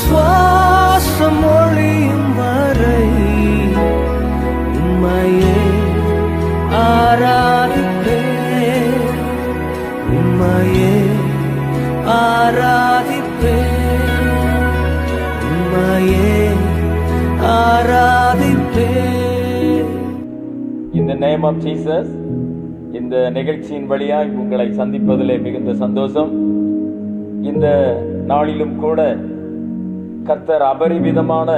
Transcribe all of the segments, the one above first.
சுவாசம் ஒழியும் வரை உம்மையே ஆராதிப்பேன், உம்மையே ஆராதிப்பேன், உம்மையே ஆராதிப்பேன். In the name of Jesus, இந்த நிகழ்ச்சியின் வழியாய் உங்களை சந்திப்பதிலே மிகுந்த சந்தோஷம். இந்த நாளிலும் கூட கர்த்தர் அபரிவிதமான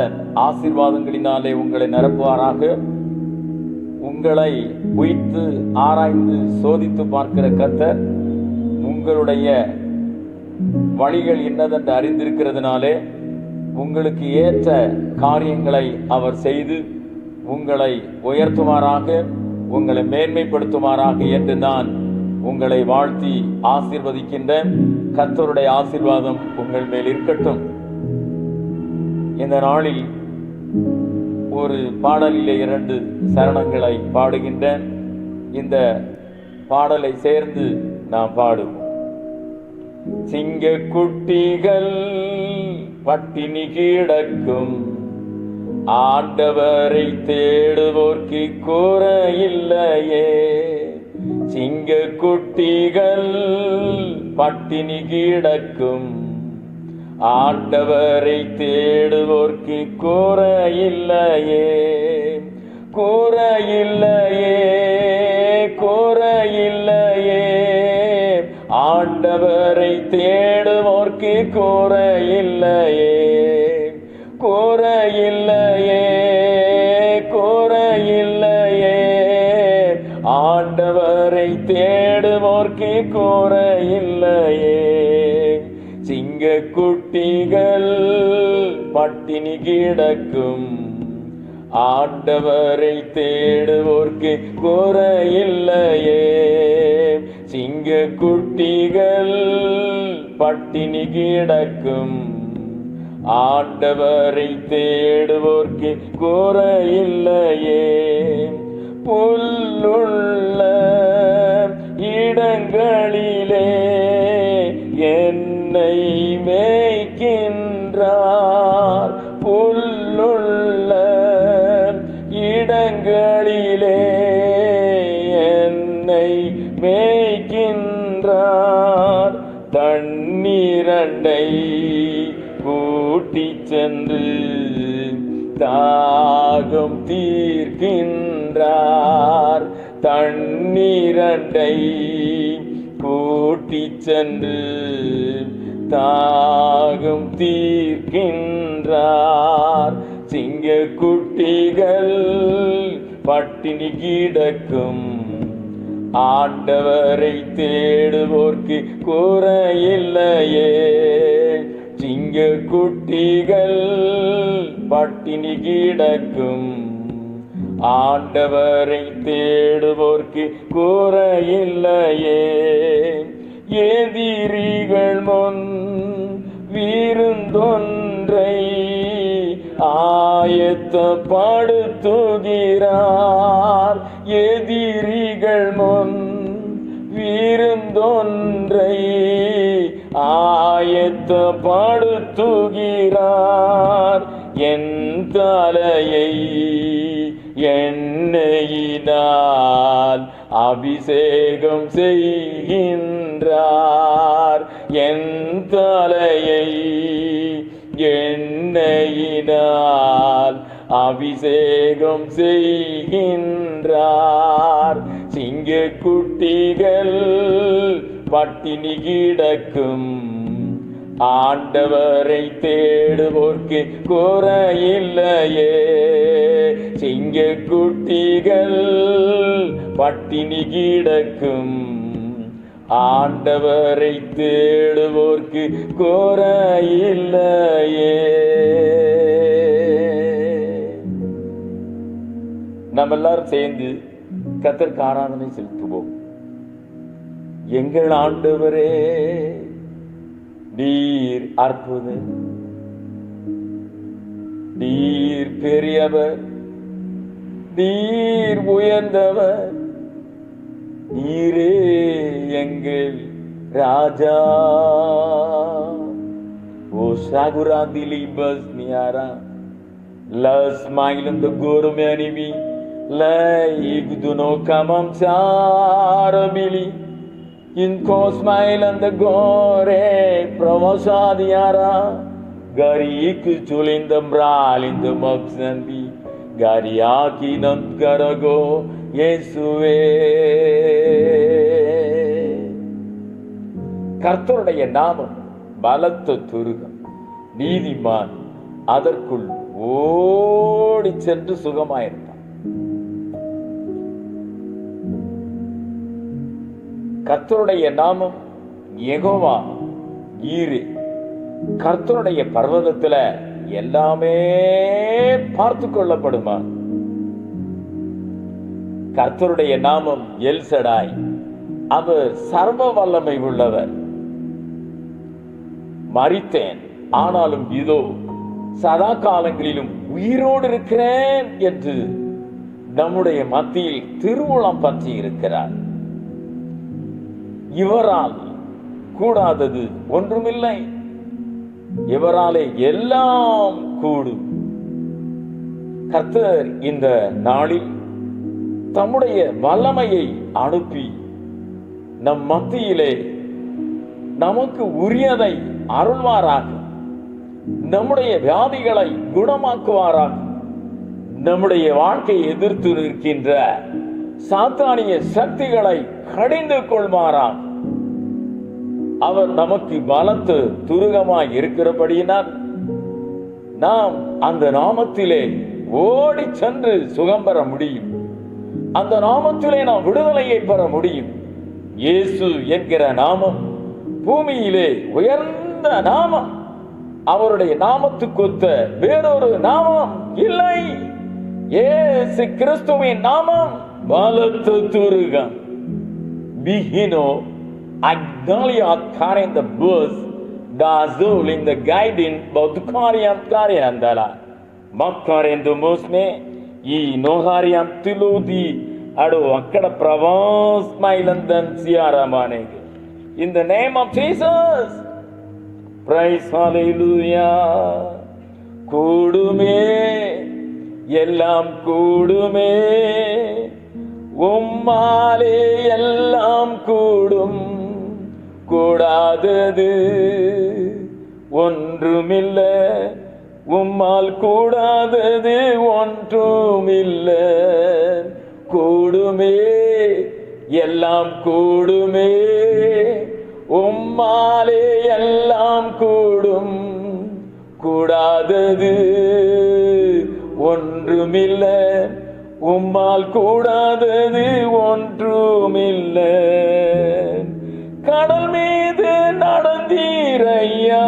ஆசீர்வாதங்களினாலே உங்களை நிரப்புவாராக. உங்களை உய்த்து ஆராய்ந்து சோதித்து பார்க்கிற கர்த்தர் உங்களுடைய வழிகள் என்னதென்று அறிந்திருக்கிறதுனாலே உங்களுக்கு ஏற்ற காரியங்களை அவர் செய்து உங்களை உயர்த்துவாராக, உங்களை மேன்மைப்படுத்துவாராக என்று நான் உங்களை வாழ்த்தி ஆசீர்வதிக்கின்றேன். கர்த்தருடைய ஆசீர்வாதம் உங்கள் மேல் இருக்கட்டும். இந்த நாளில் ஒரு பாடலிலே 2 சரணங்களை பாடுகின்றேன். இந்த பாடலை சேர்ந்து நாம் பாடுவோம். சிங்க குட்டிகள் பட்டினி கிடக்கும், ஆண்டவரை தேடுவோர்க்கு குறையில்லையே. சிங்க குட்டிகள் பட்டினி கிடக்கும், ஆண்டவரை தேடுவோர்க்கு குறையில்லையே, குறையில்லையே, குறையில்லையே. ஆண்டவரை தேடுவோர்க்கு குறையில்லையே, குறையில்லையே, குறையில்லையே. ஆண்டவரை தேடுவோர்க்கு குறையில்லையே. சிங்க குட்டிகள் பட்டினி கிடக்கும், ஆண்டவரை தேடுவோர்க்கு குறையில்லையே. சிங்க குட்டிகள் பட்டினி கிடக்கும், ஆண்டவரை தேடுவோர்க்கு குறையில்லையே. புல்லுள்ள இடங்களிலே என்னை மேய்க்கின்றார், புல்லுள்ள இடங்களிலே என்னை மேய்க்கின்றார். தண்ணீரண்டை கூட்டி சென்று தாகம் தீர்க்கின்றார், தண்ணீரண்டை கூட்டி சென்று தாகம் தீர்க்கின்றார். சிங்க குட்டிகள் பட்டினி கிடக்கும், ஆண்டவரை தேடுவோர்க்கு குறையில்லையே. சிங்க குட்டிகள் பட்டினி கிடக்கும், ஆண்டவரை தேடுவோர்க்கு குறையில்லையே. எதிரிகள் முன் விருந்தொன்றை ஆயத்தப்படுத்துகிறார், எதிரிகள் முன் விருந்தொன்றை ஆயத்தப்படுத்துகிறார். என் தலையை எண்ணெயினால் அபிஷேகம் செய்கின்றார், என் தலையை எண்ணெயினால் அபிஷேகம் செய்கின்றார். சிங்க குட்டிகள் பட்டினி கிடக்கும், ஆண்டவரை தேடுவோர்க்கு குறையில்லையே. சிங்க குட்டிகள் பட்டினி கிடக்கும், ஆண்டவரை தேடுவோர்க்கு குறையில்லையே. நம்ம எல்லாரும் சேர்ந்து கர்த்தருக்கு ஆராதனை செலுத்துவோம். எங்கள் ஆண்டவரே, நீர் அற்புதர், நீர் பெரியவர், நீர் உயர்ந்தவர், நீரே எங்கள் ராஜா. O Shagura Dilibas Niara, La Smile and the Gurumanibi, La Igduno Kamam Charabili, in Cosmile and the Gore, Pravasadiara, Garik Chulin the Bral in the Mabsandi, Gariaki Nam Garago, Yesue. கர்த்தருடைய நாமம் பலத்த துருகம், நீதிமான் அதற்குள் ஓடி சென்று சுகமாயிருப்பான். கர்த்தருடைய நாமம் யெகோவா ஈரே. கர்த்தருடைய பர்வதத்துல எல்லாமே பார்த்து கொள்ளப்படுமா. கர்த்தருடைய நாமம் எல்சடாய், அவர் சர்வ வல்லமை உள்ளவர். மரித்தேன், ஆனாலும் இதோ சதா காலங்களிலும் உயிரோடு இருக்கிறேன் என்று நம்முடைய மத்தியில் திருவுளம் பற்றி இருக்கிறார். இவரால் கூடாதது ஒன்றுமில்லை, இவராலே எல்லாம் கூடும். கர்த்தர் இந்த நாளில் தம்முடைய வல்லமையை அனுப்பி நம் மத்தியிலே நமக்கு உரியதை அருள்வாராக, நம்முடைய வியாதிகளை குணமாக்குவாராக, நம்முடைய வாழ்க்கையை எதிர்த்து நிற்கின்ற சாத்தானிய சக்திகளை கடிந்து கொள்வாராக. அவர் நமக்கு பலத்த துருகமாய் இருக்கிறபடியினால் நாம் அந்த நாமத்திலே ஓடி சென்று சுகம் பெற முடியும். அந்த நாமத்திலே நாம் விடுதலையை பெற முடியும். இயேசு என்கிற நாமம் பூமியிலே உயர்ந்த நாமம். அவருடைய நாமத்துக்கொத்த வேறொரு நாமம் இல்லை. இயேசு கிறிஸ்துவின் நாமம் பலத்த Thurugam. Bihino Agdalia Karen the bus Dazul in the guiding Baudukariam Kariandala Makaren the Musme E Nohariam Tiludi Ado Akada Pravas Mailandan Siara Manege. In the name of Jesus, praise hallelujah. Kudume Yellam Kudume உம்மாலே எல்லாம் கூடும், கூடாதது ஒன்றுமில்லை. உம்மால் கூடாதது ஒன்றுமில்லை. கூடுமே எல்லாம் கூடுமே, உம்மாலே எல்லாம் கூடும், கூடாதது ஒன்றுமில்லை. உம்மால் கூடாதது ஒன்றுமில்லை. கடல் மீது நடந்தீரையா,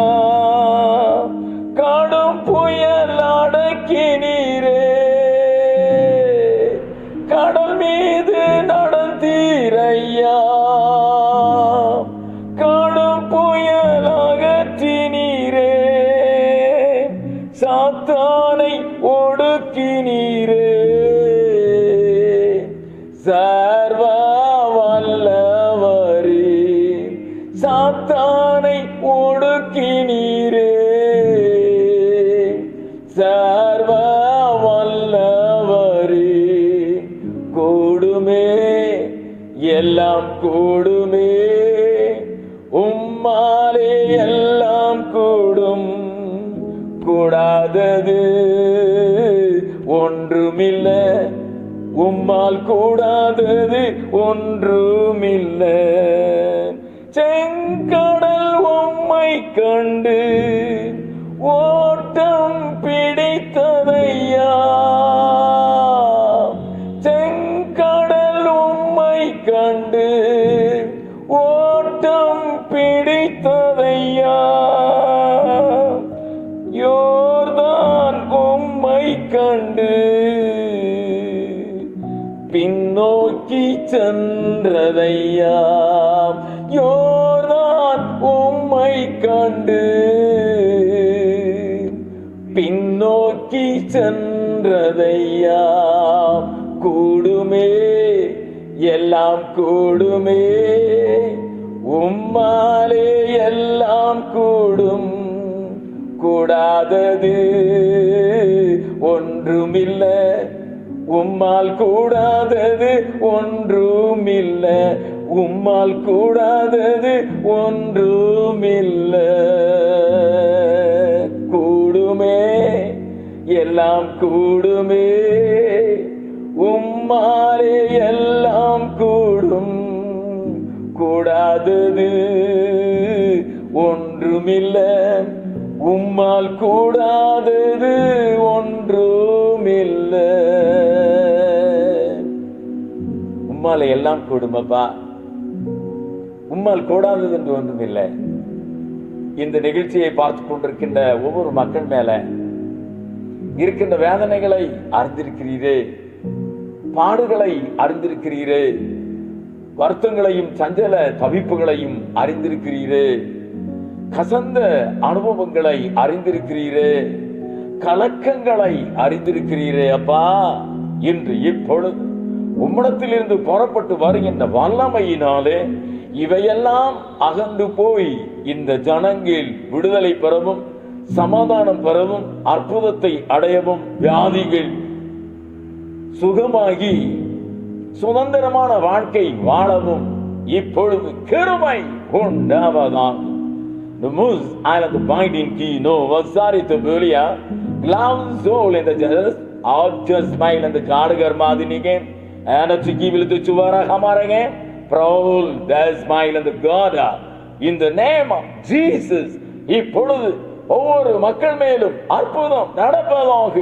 கடும் புயல் அடக்கினீரே. கடல் மீது நடந்தீரையா, கடும் புயல் அகற்றினீரே. சாத்தானை ஒடுக்கினீரே. சர்வ வல்லவரே, சாத்தானை ஒடுக்கினீரே. சர்வ வல்லவரே, கூடுமே எல்லாம் கூடுமே, உம்மாலே எல்லாம் கூடும், கூடாதது ஒன்றுமில்லை. உம்மால் கூடாதது ஒன்றுமில்லை. செங்கடல் உம்மை கண்டு ஓட்டம் பிடித்ததையா. செங்கடல் உம்மை கண்டு ஓட்டம் பிடித்ததையா. யோர்தான் உம்மை கண்டு பின்னோக்கி சென்றதையா. யோர்தான் உம்மை கண்டு பின்னோக்கி சென்றதையா. கூடுமே எல்லாம் கூடுமே, உம்மாலே எல்லாம் கூடும், கூடாதது ஒன்றுமில்ல, உம்மால் கூடாதது ஒன்றுமில்ல, உம்மால் கூடாதது ஒன்றுமில்ல. கூடுமே, எல்லாம் கூடுமே, உம்மாலே எல்லாம் கூடும். கூடாதது ஒன்றுமில்ல, உம்மால் கூடாதது ஒன்றுமில்ல. உம்மாலே எல்லாம் கூடுமப்பா, உம்மால் கூடாதது என்று ஒன்றுமில்லை. இந்த நிகழ்ச்சியை பார்த்து கொண்டிருக்கின்ற ஒவ்வொரு மக்கள் மேல இருக்கின்ற வேதனைகளை அறிந்திருக்கிறீரே, பாடுகளை அறிந்திருக்கிறீரே, வருத்தங்களையும் சஞ்சல தவிப்புகளையும் அறிந்திருக்கிறீரே, கசந்த அனுபவங்களை அறிந்திருக்கிறீரே, கலக்கங்களை அறிந்திருக்கிறீரே. அப்பா, இன்று இப்பொழுது உம்மிடத்திலிருந்து புறப்பட்டு வருகின்ற வல்லமையினாலே இவையெல்லாம் அகன்று போய் இந்த ஜனங்கள் விடுதலை பெறவும், சமாதானம் பெறவும், அற்புதத்தை அடையவும், வியாதிகள் சுகமாகி சுதந்திரமான வாழ்க்கை வாழவும் இப்பொழுது கிருபை உண்டாவதாக. The moose island the binding key no was sorry to Bulia gloves soul in the just out just smile and the gargar madinige and a chiki will the chuvara hamarage prowl the smile and the god in the name of Jesus. இப்பொழுது ஒவ்வொரு மக்கள் மேலும் அற்புதம் நடப்பதாக,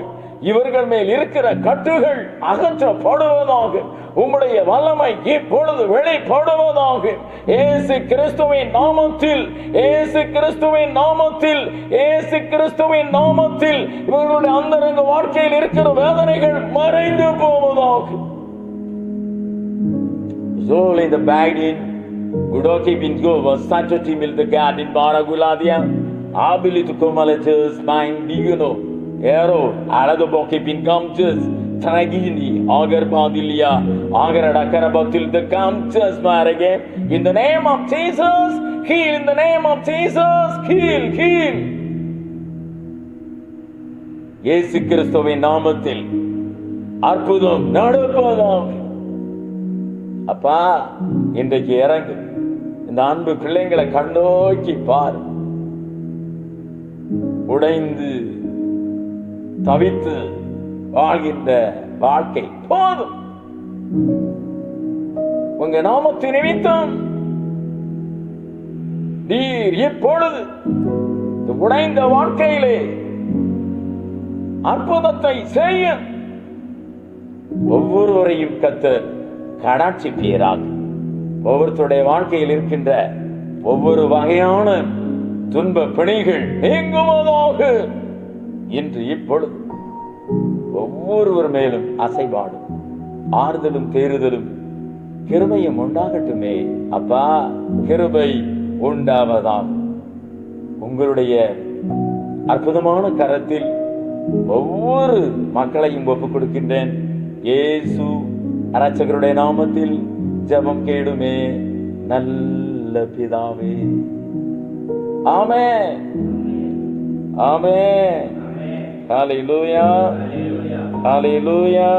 இவர்கள் மேல் இருக்கிற கட்டுகள் அகற்றப்படுவதாக, உம்முடைய வல்லமை இப்பொழுது வெளிப்படுவதாக. இயேசு கிறிஸ்துவின் நாமத்தில், இயேசு கிறிஸ்துவின் நாமத்தில், இயேசு கிறிஸ்துவின் நாமத்தில் இவர்களுடைய அந்தரங்க வாழ்க்கையில் இருக்கிற வேதனைகள் மறைந்து போவதாக. Soul in the bagdin Gudoki bin go was such a timil the garden Baraguladia ability to comealetus mind digno Ero alado boki bin gamches Tragini agar badilia agar adakarabatil the gamches marage. In the name of Jesus, heal. In the name of Jesus, heal, heal. இயேசு கிறிஸ்துவின் நாமத்தில் அற்புதம் நடப்பதாக. அப்பா, இன்றைக்கு இறங்கு, இந்த அன்பு பிள்ளைங்களை கண்ணோக்கி பார். உடைந்து தவித்து வாழ்கின்ற வாழ்க்கை போதும். உங்க நாமத்தின் நிமித்தம் நீர் இப்பொழுது உடைந்த வாழ்க்கையிலே அற்புதத்தை செய்ய ஒவ்வொருவரையும் கர்த்தர் கடாட்சிப்பீராக. ஒவ்வொருத்தருடைய வாழ்க்கையில் இருக்கின்ற ஒவ்வொரு வகையான துன்ப பிணிகள் நீங்குவதாக. இன்று இப்பொழுது ஒவ்வொருவர் மேலும் அசைபாடும் ஆறுதலும் தேறுதலும் கிருபையும் உண்டாகட்டுமே. அப்பா, கிருபை உண்டாவதாம். உங்களுடைய அற்புதமான கரத்தில் ஒவ்வொரு மக்களையும் ஒப்புக் கொடுக்கின்றேன். இயேசு இரட்சகருடைய நாமத்தில் ஜெபம் கேளுமே நல்ல பிதாவே. ஆமென், ஆமென். ஹல்லேலூயா, ஹல்லேலூயா.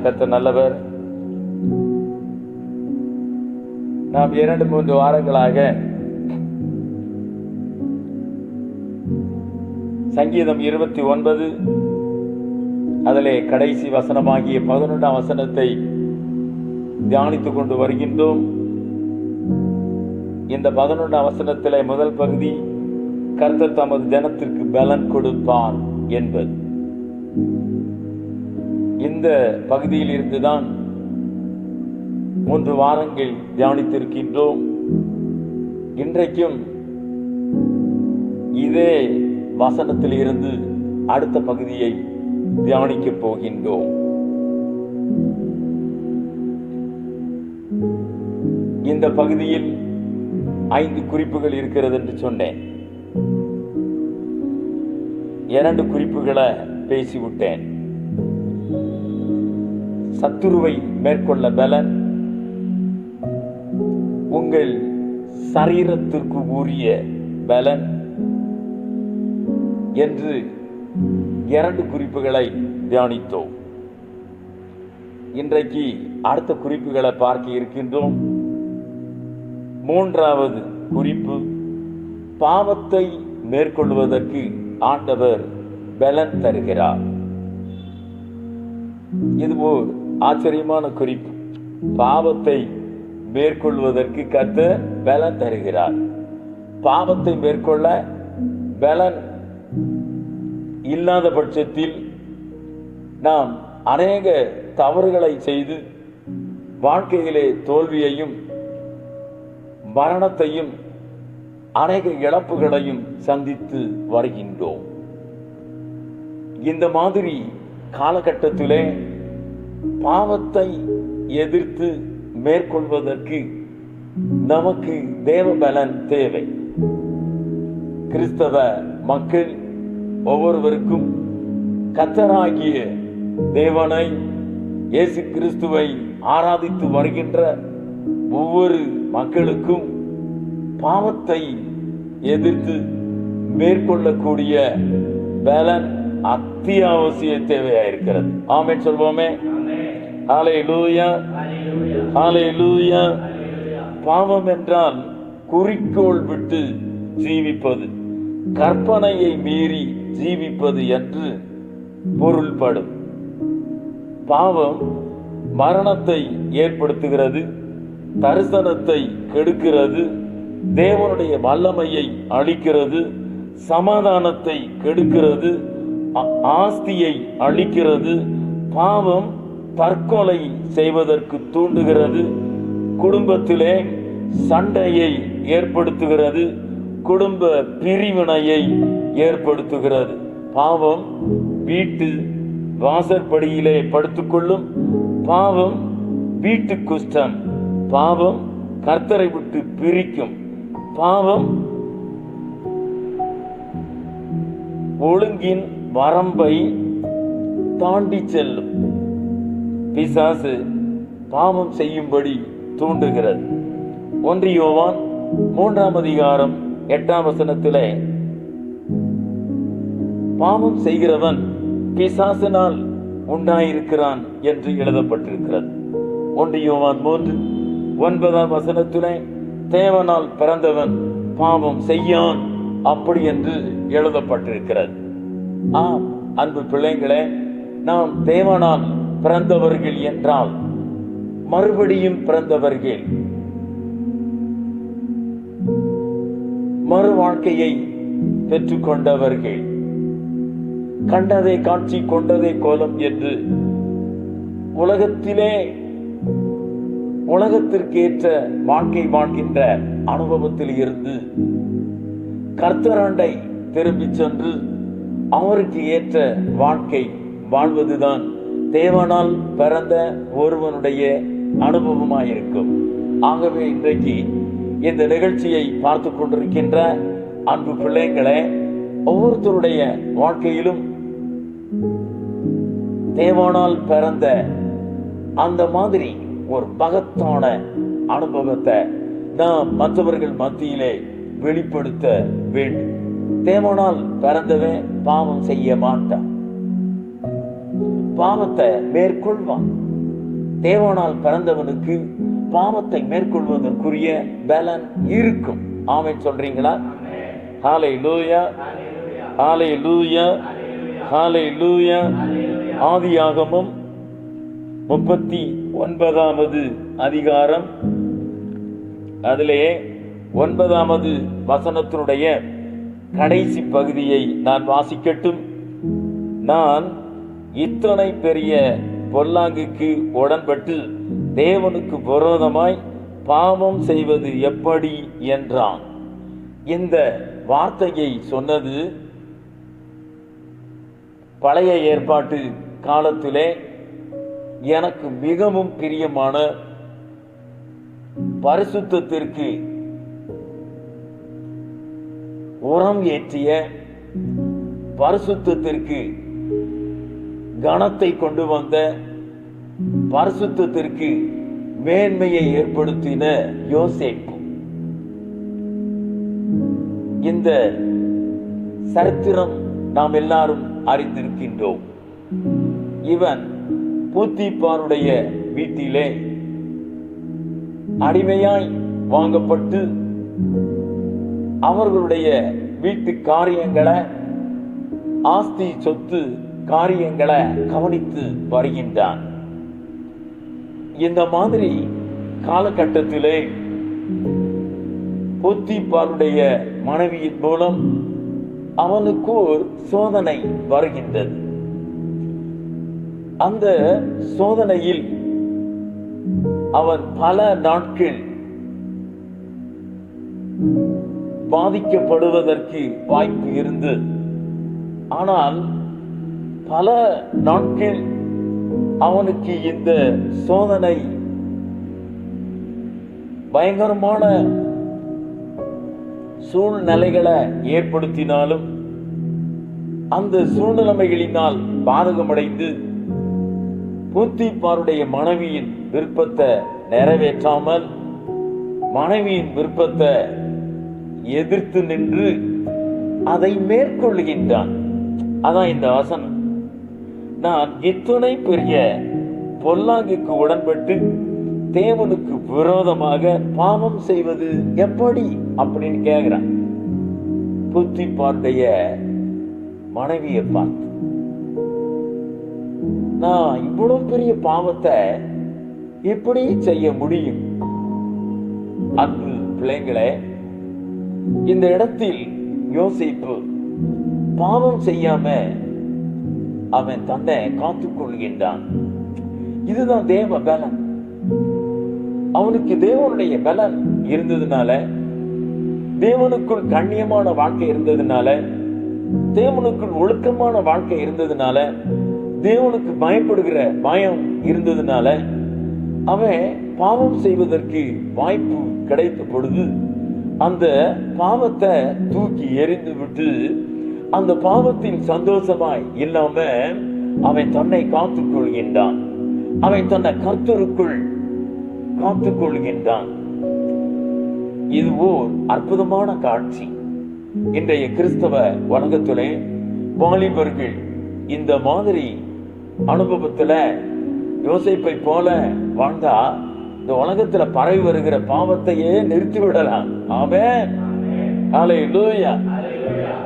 கர்த்தர் நல்லவர். நாம் 2-3 வாரங்களாக சங்கீதம் 29 அதிலே கடைசி வசனமாகிய 11ஆம் வசனத்தை தியானித்துக் கொண்டு வருகின்றோம். இந்த 11ஆம் வசனத்திலே முதல் பகுதி கர்த்தர் தமது ஜனத்திற்கு பலன் கொடுப்பார் என்பது. இந்த பகுதியில் இருந்துதான் 3 வாரங்கள் தியானித்திருக்கின்றோம். இன்றைக்கும் இதே வசனத்தில் இருந்து அடுத்த பகுதியை தியானிக்க போகின்றோம். இந்த பகுதியில் 5 குறிப்புகள் இருக்கிறது என்று சொன்னேன். 2 குறிப்புகளை பேசிவிட்டேன். சத்துருவை மேற்கொள்ள பலன், உங்கள் சரீரத்திற்கு உரிய பலன், என்று 2 குறிப்புகளை தியானித்தோம். இன்றைக்கு அடுத்த குறிப்புகளை பார்க்க இருக்கின்றோம். 3வது குறிப்பு, பாவத்தை மேற்கொள்வதற்கு ஆண்டவர் பலன் தருகிறார். இது ஒரு ஆச்சரியமான குறிப்பு. பாவத்தை மேற்கொள்வதற்கு கர்த்தர் பலன் தருகிறார். பாவத்தை மேற்கொள்ள பலன் இல்லாத பட்சத்தில் நாம் அநேக தவறுகளை செய்து வாழ்க்கையிலே தோல்வியையும் மரணத்தையும் அநேக இழப்புகளையும் சந்தித்து வருகின்றோம். இந்த மாதிரி காலகட்டத்திலே பாவத்தை எதிர்த்து மேற்கொள்வதற்கு நமக்கு தேவ பலன் தேவை. கிறிஸ்தவ மக்கள் ஒவ்வொருவருக்கும் கர்த்தராகிய தேவனை, இயேசு கிறிஸ்துவை ஆராதித்து வருகின்ற ஒவ்வொரு மக்களுக்கும் பாவத்தை எதிர்த்து மேற்கொள்ளக்கூடிய பலன் அத்தியாவசிய தேவையாயிருக்கிறது. ஆமென் சொல்வோமே. ஹல்லேலூயா, ஹல்லேலூயா. பாவம் என்றால் குறிக்கோள் விட்டு ஜீவிப்பது, கற்பனையை மீறி ஜீவிப்பது என்று பொருள்படும். பாவம் மரணத்தை ஏற்படுத்துகிறது, தரிசனத்தை கெடுக்கிறது, தேவனுடைய வல்லமையை அழிக்கிறது, சமாதானத்தை கெடுக்கிறது, ஆஸ்தியை அழிக்கிறது. பாவம் தற்கொலை செய்வதற்கு தூண்டுகிறது, குடும்பத்திலே சண்டையை ஏற்படுத்துகிறது, குடும்ப பிரிவினையை ஏற்படுத்துகிறது. பாவம் வீட்டு வாசற்படியிலே படுத்துக்கொள்ளும். பாவம் வீட்டு குஷ்டம். பாவம் கர்த்தரை விட்டு பிரிக்கும். பாவம் ஒழுங்கின் வரம்பை தாண்டி செல்லும். பிசாசு பாவம் செய்யும்படி தூண்டுகிறது. 1 யோவான் 3ஆம் அதிகாரம் 8ஆம் வசனத்திலே பாவம் செய்கிறவன் பிசாசினால் உண்டாயிருக்கிறான் என்று எழுதப்பட்டிருக்கிறது. 1 யோவான் 3:9ஆம் வசனத்திலே தேவனால் பிறந்தவன் பாவம் செய்யான் அப்படி என்று எழுதப்பட்டிருக்கிறது. ஆம் அன்பு பிள்ளைகளே, நாம் தேவனால் பிறந்தவர்கள் என்றால் மறுபடியும் பிறந்தவர்கள், மறு வாழ்க்கையை பெற்றுக்கொண்டவர்கள். கண்டதை காட்சி கொண்டதை கோலம் என்று உலகத்திற்கேற்ற வாழ்க்கை வாழ்கின்ற அனுபவத்தில் இருந்து கர்த்தராண்டை திரும்பி சென்று அவருக்கு ஏற்ற வாழ்க்கை வாழ்வதுதான் தேவனால் பிறந்த ஒருவனுடைய அனுபவமாயிருக்கும். ஆகவே இன்றைக்கு இந்த நிகழ்ச்சியை பார்த்து கொண்டிருக்கின்ற அன்பு பிள்ளைகளே, ஒவ்வொருத்தருடைய வாழ்க்கையிலும் தேவனால் பிறந்த அந்த மாதிரி ஒரு மகத்தான அனுபவத்தை நாம் மற்றவர்கள் மத்தியிலே வெளிப்படுத்த வேண்டும். தேவனால் பிறந்தவன் பாவம் செய்ய மாட்டான், பாவத்தை மேற்கொள்வான். தேவனால் பிறந்தவனுக்கு பாவத்தை மேற்கொள்வதற்குரிய பலன் இருக்கும். ஆமென் சொல்றீங்களா? ஹல்லேலூயா, ஹல்லேலூயா, ஹல்லேலூயா. ஆதியாகமம் 39வது அதிகாரம் அதிலே 9வது வசனத்தினுடைய கடைசி பகுதியை நான் வாசிக்கட்டும். நான் இத்தனை பெரிய பொல்லாங்குக்கு உடன்பட்டு தேவனுக்கு விரோதமாய் பாவம் செய்வது எப்படி என்றான். இந்த வார்த்தையை சொன்னது பழைய ஏற்பாட்டு காலத்திலே எனக்கு மிகவும் பிரியமான, பரிசுத்தத்திற்கு உரம் ஏற்றிய, பரிசுத்தத்திற்கு கனத்தை கொண்டு வந்த, பரிசுத்தத்திற்கு மேன்மையை ஏற்படுத்தின யோசேப்பு. இந்த சரித்திரம் நாம் எல்லாரும் அறிந்திருக்கின்றோம். இவன் போத்திபாருடைய வீட்டிலே அடிமையாய் வாங்கப்பட்டு அவர்களுடைய வீட்டு காரியங்களை, ஆஸ்தி சொத்து காரியங்களை கவனித்து வருகின்றான். இந்த மாதிரி காலகட்டத்திலே போத்திபாருடைய மனைவியின் மூலம் அவனுக்கு ஒரு சோதனை வருகின்றது. அந்த சோதனையில் அவன் பல நாட்கள் பாதிக்கப்படுவதற்கு வாய்ப்பு இருந்து, ஆனால் பல நாட்கள் அவனுக்கு இந்த சோதனை பயங்கரமான சூழ்நிலைகளை ஏற்படுத்தினாலும் அந்த சூழ்நிலைகளினால் பாதகமடைந்து போத்திபாருடைய மனைவியின் விருப்பத்தை நிறைவேற்றாமல் மனைவியின் விருப்பத்தை எதிர்த்து நின்று அதை மேற்கொள்கின்றான். அதான் இந்த வசனம். நான் இத்துணை பெரிய பொல்லாங்குக்கு உடன்பட்டு தேவனுக்கு விரோதமாக பாவம் செய்வது எப்படி அப்படின்னு கேட்கிறான். போத்திபாருடைய மனைவியை பார்த்து, நான் இவ்வளவு பெரிய பாவத்தை எப்படி செய்ய முடியும்? அன்பு பிள்ளைங்களே, இந்த இடத்தில் யோசிப்பு பாவம் செய்யாம அவன் தன்னை காத்துக் கொள்கின்றான். இதுதான் தேவ பலன். அவனுக்கு தேவனுடைய பலன் இருந்ததுனால, தேவனுக்குள் கண்ணியமான வாழ்க்கை இருந்ததுனால, தேவனுக்குள் ஒழுக்கமான வாழ்க்கை இருந்ததுனால, தேவனுக்கு பயப்படுகிற பயம் இருந்ததுனால அவன் பாவம் செய்வதற்கு வாய்ப்பு கிடைத்த பொழுது அந்த பாவத்தை தூக்கி எறிந்து விட்டு அந்த பாவத்தில் சந்தோஷமாய் இல்லாம அவன் தன்னை காத்துக் கொள்கின்றான். அவன் தன்னை கர்த்தருக்குள் காத்துக் கொள்கின்றான். இது ஓர் அற்புதமான காட்சி. இன்றைய கிறிஸ்தவ உலகத்திலே வாலிபர்கள் இந்த மாதிரி அனுபவத்துல யோசேப்பை போல வாழ்ந்தா இந்த உலகத்துல பரவி வருகிற பாவத்தையே நிறுத்தி விடலாம். ஆமென். ஹல்லேலூயா.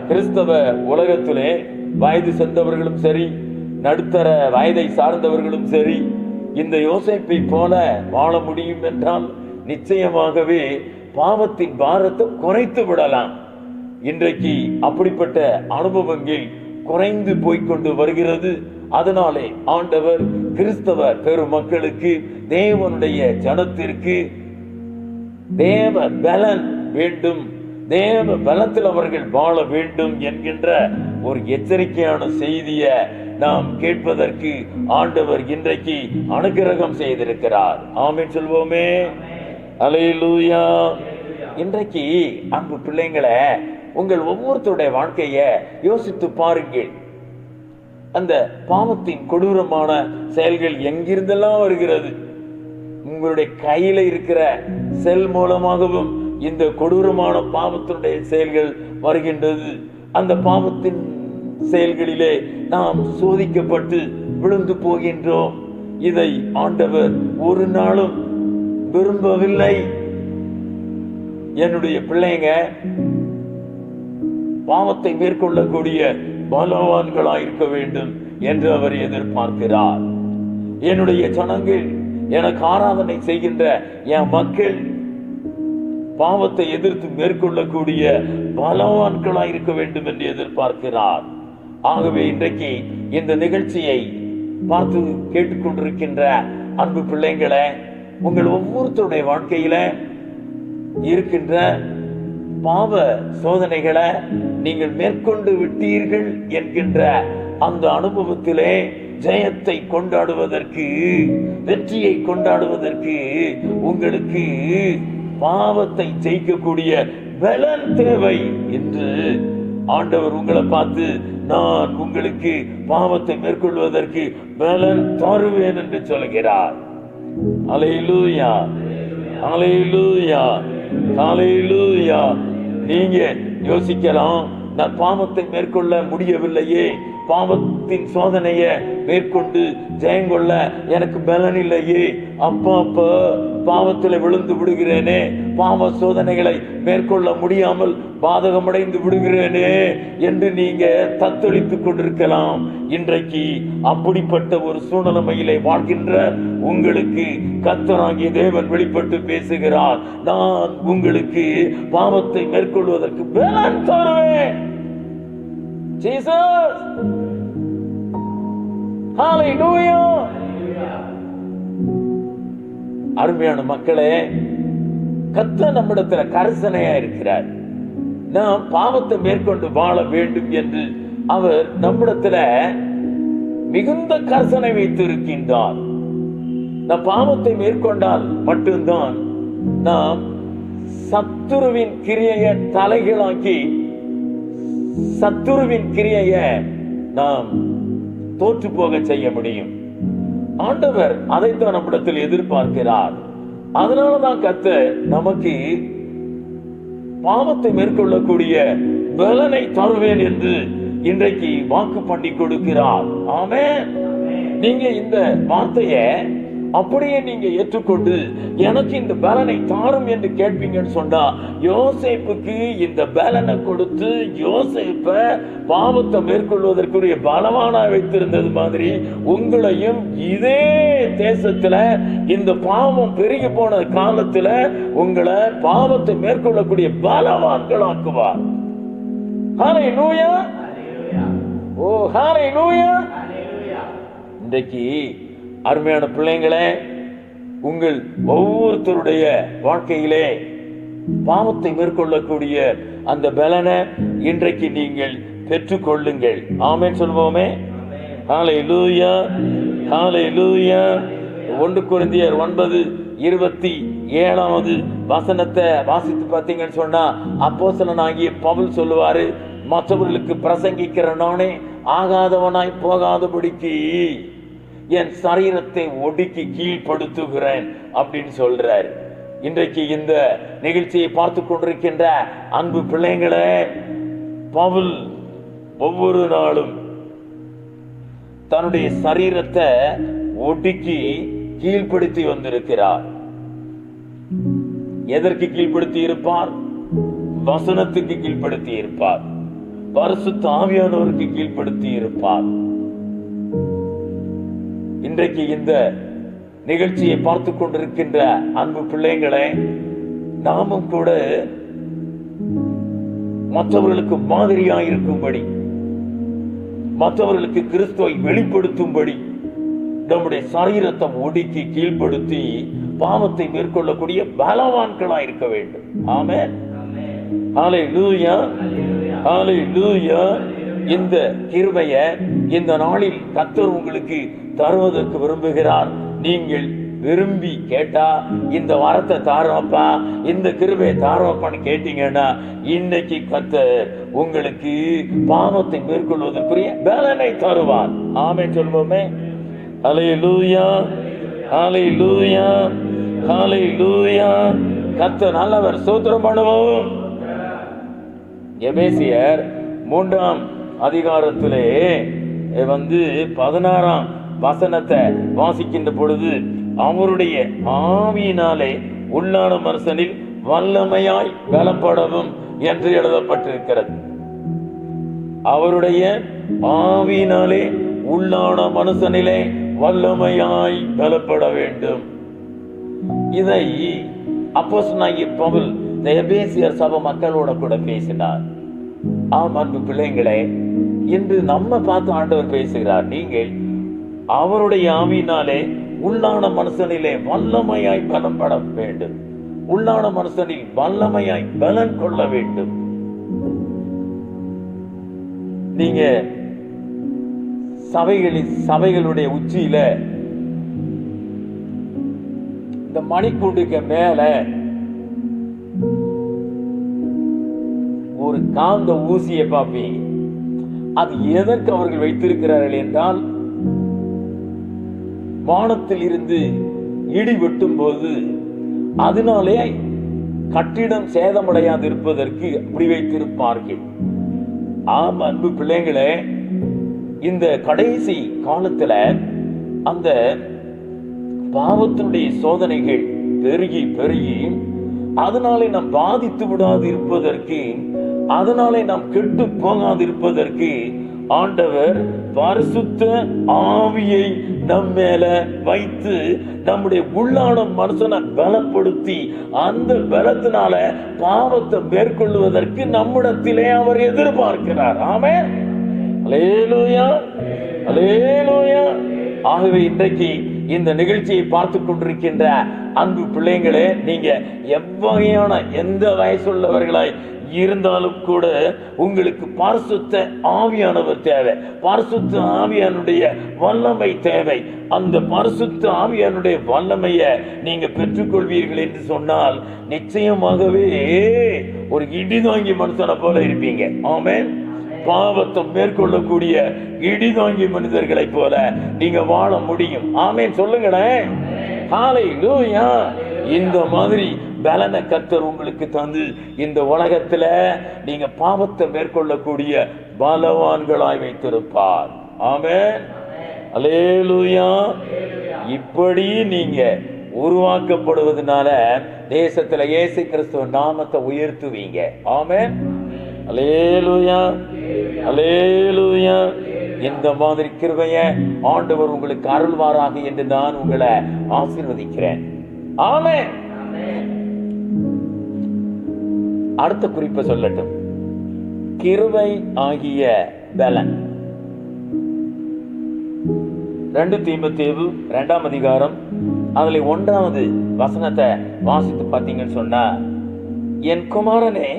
கிறிஸ்தவ உலகத்திலே வயது சென்றவர்களும் சரி, நடுத்தர வயதை சார்ந்தவர்களும் சரி, இந்த யோசேப்பை போல வாழ முடியும் என்றால் நிச்சயமாகவே பாவத்தின் பாரத்தை குறைத்து விடலாம். இன்றைக்கு அப்படிப்பட்ட அனுபவங்கள் குறைந்து போய்கொண்டு வருகிறது. அதனாலே ஆண்டவர் கிறிஸ்தவ பெருமக்களுக்கு, தேவனுடைய ஜனத்திற்கு தேவ பலன் வேண்டும், தேவ பலத்தில் அவர்கள் வாழ வேண்டும் என்கின்ற ஒரு எச்சரிக்கையான செய்தியை நாம் கேட்பதற்கு ஆண்டவர் இன்றைக்கு அனுக்கிரகம் செய்திருக்கிறார். ஆமென் சொல்வோமே. அல்லேலூயா. இன்றைக்கு அன்பு பிள்ளைங்களை, உங்கள் ஒவ்வொருத்தருடைய வாழ்க்கையை யோசித்து பாருங்கள். அந்த பாவத்தின் கொடூரமான செயல்கள் எங்கிருந்தெல்லாம் வருகிறது? உங்களுடைய கையில இருக்கிற செல் மூலமாகவும் இந்த கொடூரமான பாவத்தினுடைய செயல்கள் வருகின்றது. அந்த பாவத்தின் செயல்களிலே நாம் சோதிக்கப்பட்டு விழுந்து போகின்றோம். இதை ஆண்டவர் ஒரு நாளும் விரும்பவில்லை. என்னுடைய பிள்ளைங்க பாவத்தை மேற்கொள்ளக்கூடிய பலவான்களாயிருக்க வேண்டும் என்று அவர் எதிர்பார்க்கிறார். என்னுடைய ஜனங்கள், எனக்கு ஆராதனை செய்கின்ற என் மக்கள் பாவத்தை எதிர்த்து மேற்கொள்ளக்கூடிய பலவான்களாயிருக்க வேண்டும் என்று எதிர்பார்க்கிறார். ஆகவே இன்றைக்கு இந்த நிகழ்ச்சியை பார்த்து கேட்டுக்கொண்டிருக்கின்ற அன்பு பிள்ளைங்களை, உங்கள் ஒவ்வொருத்தருடைய வாழ்க்கையில இருக்கின்ற பாவ சோதனைகளை நீங்கள் மேற்கொண்டு விட்டீர்கள் என்கின்ற அந்த அனுபவத்திலே ஜெயத்தை கொண்டாடுவதற்கு, வெற்றியை கொண்டாடுவதற்கு உங்களுக்கு பாவத்தை ஜெயிக்கக்கூடிய பலன் தேவை என்று ஆண்டவர் உங்களை பார்த்து, நான் உங்களுக்கு பாவத்தை மேற்கொள்வதற்கு பலன் தருவேன் என்று சொல்கிறார். அல்லேலூயா, அல்லேலூயா, அல்லேலூயா. நீங்க யோசிக்கலாம், நான் பாவத்தை மேற்கொள்ள முடியவில்லையே, பாவத்தின் சோதனையை மேற்கொண்டு ஜெயங்கொள்ள எனக்கு பலன் இல்லையே, அப்பா பாவத்தில் விழுந்து விடுகிறேனே, பாவ சோதனைகளை மேற்கொள்ள முடியாமல் பாதகமடைந்து விடுகிறேனே என்று நீங்க தத்தளித்துக் கொண்டிருக்கலாம். இன்றைக்கு அப்படிப்பட்ட ஒரு சூழ்நிலையிலே வாழ்கின்ற உங்களுக்கு கர்த்தராகிய தேவன் வெளிப்பட்டு பேசுகிறார். நான் உங்களுக்கு பாவத்தை மேற்கொள்வதற்கு பலன் தருவேன். ஜீசஸ், ஹalleluya. அருமையான மக்களே, கர்த்தர் நம்மிடத்துல கரிசனையா இருக்கிறார். நாம் பாவத்தை மேற்கொண்டு வாழ வேண்டும் என்று அவர் நம்மிடத்துல மிகுந்த கரிசனை வைத்து இருக்கின்றார். நாம் பாவத்தை மேற்கொண்டால் மட்டும்தான் நாம் சத்துருவின் கிரியையை தலைகளாக்கி சத்துருவின் கிரியையை நாம் தோற்று போக செய்ய முடியும். ஆண்டவர் அதைத்தான் நம்மிடத்தில் எதிர்பார்க்கிறார். அதனாலதான் கர்த்தர் நமக்கு பாவத்தை மேற்கொள்ளக்கூடிய பலனை தருவேன் என்று இன்றைக்கு வாக்கு பண்ணி கொடுக்கிறார். ஆமென். நீங்க இந்த வார்த்தையை அப்படியே நீங்க ஏற்றுக்கொண்டு எனக்கு இந்த பலனை தாரும் என்று கேட்பீங்கன்னு சொன்னா, யோசேப்புக்கு இந்த பலனை கொடுத்து யோசேப்ப பாவத்தை மேற்கொள்வதற்குரிய பலவானா வைத்திருந்தது மாதிரி உங்களையும் இதே தேசத்துல இந்த பாவம் பெருகி போன காலத்துல உங்களை பாவத்தை மேற்கொள்ளக்கூடிய பலவான்களாக்குவார். ஹalleluya. ஓ ஹalleluya. இன்றைக்கு அருமையான பிள்ளைங்களே, உங்கள் ஒவ்வொருத்தருடைய வாழ்க்கையிலே பாவத்தை மேற்கொள்ளக்கூடிய அந்த பலனை இன்றைக்கு நீங்கள் பெற்றுக்கொள்ளுங்கள். ஆமென் சொல்வோமே. ஹalleluya, ஹalleluya. 1 கொரிந்தியர் 9:27 வசனத்தை வாசித்து பார்த்தீங்கன்னு சொன்னா, அப்போஸ்தலனாகிய பவுல் சொல்லுவாரு, மற்றவர்களுக்கு பிரசங்கிக்கிற நானே ஆகாதவனாய் போகாதபடிக்கு என் சரீரத்தை ஒடுக்கி கீழ்ப்படுத்துகிறேன் அப்படின்னு சொல்றார். இன்றைக்கு இந்த நிகழ்ச்சியை பார்த்து கொண்டிருக்கின்ற அன்பு பிள்ளைங்களே, பவுல் ஒவ்வொரு நாளும் தன்னுடைய சரீரத்தை ஒடுக்கி கீழ்ப்படுத்தி வந்திருக்கிறார். எதற்கு கீழ்ப்படுத்தி இருப்பார்? வசனத்துக்கு கீழ்ப்படுத்தி இருப்பார், பரிசுத்த ஆவியானவருக்கு கீழ்ப்படுத்தி இருப்பார். இன்றைக்கு இந்த நிகழ்ச்சியை பார்த்து கொண்டிருக்கின்ற அன்பு பிள்ளைங்களே, நாமும் கூட மற்றவர்களுக்கு மாதிரியாக இருக்கும்படி, மற்றவர்களுக்கு கிறிஸ்துவை வெளிப்படுத்தும்படி நம்முடைய சரீரத்தை ஒடுக்கி கீழ்ப்படுத்தி பாவத்தை மேற்கொள்ளக்கூடிய பலவான்களாக இருக்க வேண்டும். ஆமென். ஹalleluya, ஹalleluya. இந்த கிருபையை இந்த நாளில் கர்த்தர் உங்களுக்கு தருவதற்கு விரும்புகிறார். நீங்கள் விரும்பி கேட்டா, இந்த வரத்தை தாரோப்பா, இந்த கிருபையை தாரோப்பான்னு கேட்டீங்கன்னா, இன்னைக்கு கர்த்தர் உங்களுக்கு பாவத்தை மேற்கொள்வதற்குரிய பலனை தருவார். ஆமென் சொல்வோமே. ஹalleluya, ஹalleluya, ஹalleluya. கர்த்தர் நல்லவர். ஸ்தோத்திரம் பண்ணுவோம். எபேசியர் 3ஆம் அதிகாரத்திலே 16ஆம் வசனத்தை வாசிக்கின்ற பொழுது, அவருடைய ஆவியினாலே உள்ளான மனுஷனில் வல்லமையாய் பலப்படவும் என்று எழுதப்பட்டிருக்கிறது. அவருடைய ஆவியினாலே உள்ளான மனுஷனிலே வல்லமையாய் பலப்பட வேண்டும். இதை அப்போஸ்தலனாகிய பவுல் எபேசியர் சபை மக்களோட கூட பேசினார். ஆம் அன்பு பிள்ளைங்களே, இன்று நம்ம பார்த்து ஆண்டவர் பேசுகிறார். நீங்கள் அவருடைய ஆவியினாலே உள்ளான மனுஷனிலே வல்லமையாய் பலப்பட வேண்டும், உள்ளான மனுஷனில் வல்லமையாய் பலன் கொள்ள வேண்டும். நீங்க சபைகளுடைய உச்சியில இந்த மணிக்கூண்டுக்கு மேல ஒரு காந்த ஊசியை பார்ப்பீங்க. அது எதற்கு அவர்கள் வைத்திருக்கிறார்கள் என்றால், வானத்தில் இருந்து இடி வெட்டும் போது அதனாலே கட்டிடம் சேதமடையாது இருப்பதற்கு அப்படி வைத்திருப்பார்கள். ஆம் அன்பு பிள்ளைங்களே, இந்த கடைசி காலத்துல அந்த பாவத்தினுடைய சோதனைகள் பெருகி பெருகி அதனாலே நாம் பாதித்து விடாது இருப்பதற்கு, அதனாலே நாம் கெட்டு போகாது இருப்பதற்கு ஆண்டவர் பரிசுத்த ஆவியை நம் மேல வைத்து நம்முடைய உள்ளான மனுஷனை பலப்படுத்தி அந்த பலத்தினால பாவத்தை மேற்கொள்வதற்கு நம்மிடத்திலே அவர் எதிர்பார்க்கிறார். ஆமென், அல்லேலூயா, அல்லேலூயா. ஆகவே இன்றைக்கு இந்த நிகழ்ச்சியை பார்த்து கொண்டிருக்கின்ற அன்பு பிள்ளைங்களே, நீங்க எவ்வகையான எந்த வயசுள்ளவர்களாய் இருந்தாலும் கூட உங்களுக்கு பரிசுத்த ஆவியானவர் தேவை, பரிசுத்த ஆவியானுடைய வல்லமை தேவை. அந்த பரிசுத்த ஆவியானுடைய வல்லமையை நீங்க பெற்றுக்கொள்வீர்கள் என்று சொன்னால் நிச்சயமாகவே ஒரு இடிதாங்கி மனுஷனை போல இருப்பீங்க. ஆமென். பாவத்தை மேற்கொள்ளக்கூடிய இடிதாங்கி மனிதர்களை போல நீங்க வாழ முடியும். ஆமென் சொல்லுங்களேன். ஹல்லேலூயா. இந்த மாதிரி பலனை கர்த்தர் உங்களுக்கு தந்து இந்த உலகத்துல நீங்க பாவத்தை மேற்கொள்ளக்கூடிய பலவான்களாய் வைத்திருப்பார். ஆமென், அல்லேலூயா. இப்படி நீங்க உருவாக்கப்படுவதனால தேசத்துல இயேசு கிறிஸ்துவ நாமத்தை உயர்த்துவீங்க. ஆமென், அல்லேலூயா, அல்லேலூயா. இந்த மாதிரி கிருபையை ஆண்டவர் உங்களுக்கு அருள்வாராக என்று நான் உங்களை ஆசீர்வதிக்கிறேன். ஆமென். அடுத்த குறிப்பை சொல்லட்டும். கிருபை ஆகிய பலன். 2 தீமோத்தேயு 2ஆம் அதிகாரம் அதுல 1வது வசனத்தை வாசித்து பார்த்தீங்கன்னு சொன்னா, என் குமாரனே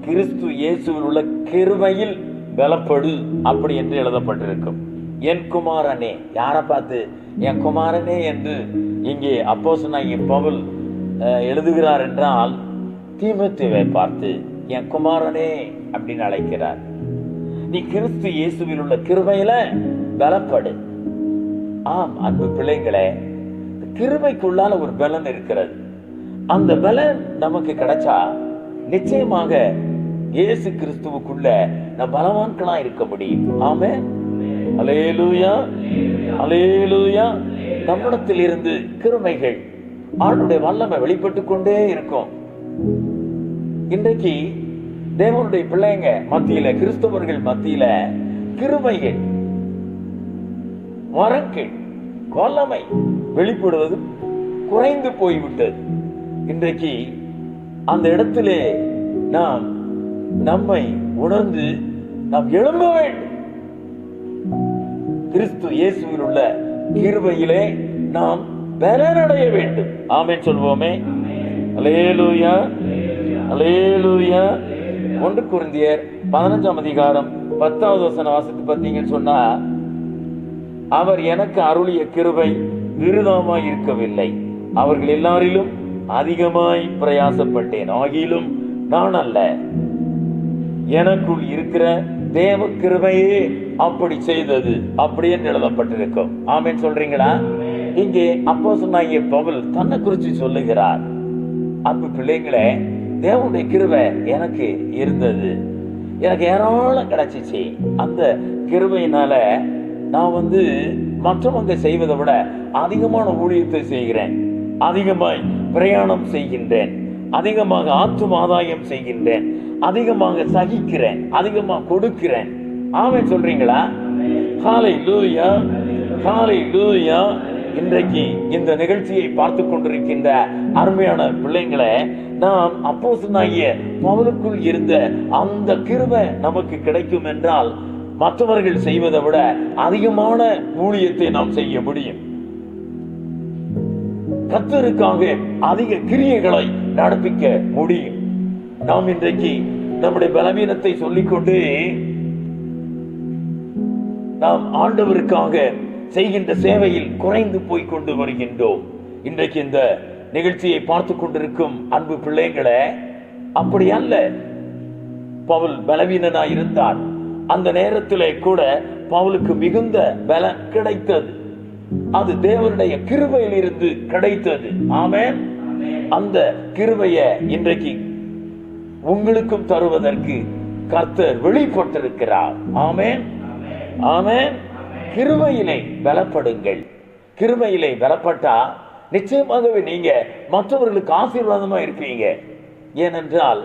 கிறிஸ்து இயேசுவில் உள்ள கிருபையில் பலப்படு அப்படி என்று எழுதப்பட்டிருக்கும். என் குமாரனே, யாரை பார்த்து என் குமாரனே என்று இங்கே அப்போஸ்தலனாகிய பவுல் எழுதுகிறார் என்றால் தீமோத்தேயுவை பார்த்து என் குமாரனே அப்படின்னு அழைக்கிறார். நீ கிறிஸ்து இயேசுவில் உள்ள கிருபையில பலப்படு. ஆம் அன்பு பிள்ளைங்களே, கிருபைக்குள்ளால ஒரு பலன் இருக்கிறது. அந்த பலன் நமக்கு கிடைச்சா நிச்சயமாக இயேசு கிறிஸ்துவுக்குள்ள நம் பலவான்களா இருக்க முடியும். ஆமென், அல்லேலூயா, அல்லேலூயா. நம்மிடத்தில் இருந்து கிருபைகள் ஆண்டுடைய வல்லமை வெளிப்பட்டு கொண்டே இருக்கும். இன்றைக்கு தேவனுடைய பிள்ளைங்க மத்தியில, கிறிஸ்தவர்கள் மத்தியில கிருபைகள், வரங்கள், வல்லமை வெளிப்படுவது குறைந்து போய்விட்டது. இன்றைக்கு அந்த இடத்திலே நாம் நம்மை உணர்ந்து நாம் எழும்ப வேண்டும். கிறிஸ்து இயேசுவில் உள்ள கிருபையிலே நாம் பலனடைய வேண்டும். ஆமென் சொல்வோமே. அல்லேலூயா, அல்லேலூயா. 1 கொரிந்தியர் 15ஆம் அதிகாரம் 10வது வசனம் வாசித்து பார்த்தீங்கன்னு சொன்னா, அவர் எனக்கு அருளிய கிருபை விருதாமாய் இருக்கவில்லை, அவர்கள் எல்லாரிலும் அதிகமாய் பிரயாசப்பட்டேன், ஆகிலும் நான் அல்ல, எனக்குள் இருக்கிற தேவ கிருபையே அப்படி செய்தது அப்படி என்று எழுதப்பட்டிருக்கும். ஆமென் சொல்றீங்களா? இங்கே அப்போஸ்தலனாகிய பவுல் தன்னை குறித்து சொல்லுகிறார். அன்பு பிள்ளைங்களே, தேவனுடைய கிருபை எனக்கு இருந்தது, எனக்கு ஏராளம் கிடைச்சிச்சு. அந்த கிருபையினால நான் மற்றவங்க செய்வதை விட அதிகமான ஊழியத்தை செய்கிறேன், அதிகமாய் பிரயாணம் செய்கின்றேன், அதிகமாக ஆத்தும ஆதாயம் செய்கின்றேன், அதிகமாக சகிக்கிறேன், அதிகமாக கொடுக்கிறேன். ஆமென் சொல்றீங்களா? ஹல்லேலூயா, ஹல்லேலூயா. இன்றைக்கு இந்த நிகழ்ச்சியை பார்த்து கொண்டிருக்கின்ற அருமையான பிள்ளைங்களே, நாம் அப்போஸ்தலனாகிய பவுலுக்குள் இருந்த அந்த கிருபை நமக்கு கிடைக்கும் என்றால் மற்றவர்கள் செய்வதை விட அதிகமான ஊழியத்தை நாம் செய்ய முடியும். கர்த்தருக்காக அதிக கிரியைகளை நடப்பிக்க முடியும். நாம் இன்றைக்கு நம்முடைய பலவீனத்தை சொல்லிக்கொண்டு நாம் ஆண்டவருக்காக செய்கின்ற சேவையில் குறைந்து போய் கொண்டு வருகின்றோம். இன்றைக்கு இந்த நிகழ்ச்சியை பார்த்து கொண்டிருக்கும் அன்பு பிள்ளைங்களே, அப்படி அல்ல. பவுல் பலவீனனாய் இருந்தார். அந்த நேரத்திலே கூட பவுலுக்கு மிகுந்த பலன் கிடைத்தது. அது தேவனுடைய கிருபையில் இருந்து கிடைத்தது. ஆமென். அந்த கிருபையை இன்றைக்கு உங்களுக்கும் தருவதற்கு கர்த்தர் வெளிப்பட்டிருக்கிறார். ஆமென், ஆமென். கிருபையிலே பலப்படுங்கள். கிருபையிலே பலப்பட்டா நிச்சயமாகவே நீங்க மற்றவர்களுக்கு ஆசீர்வாதமா இருப்பீங்க. ஏனென்றால்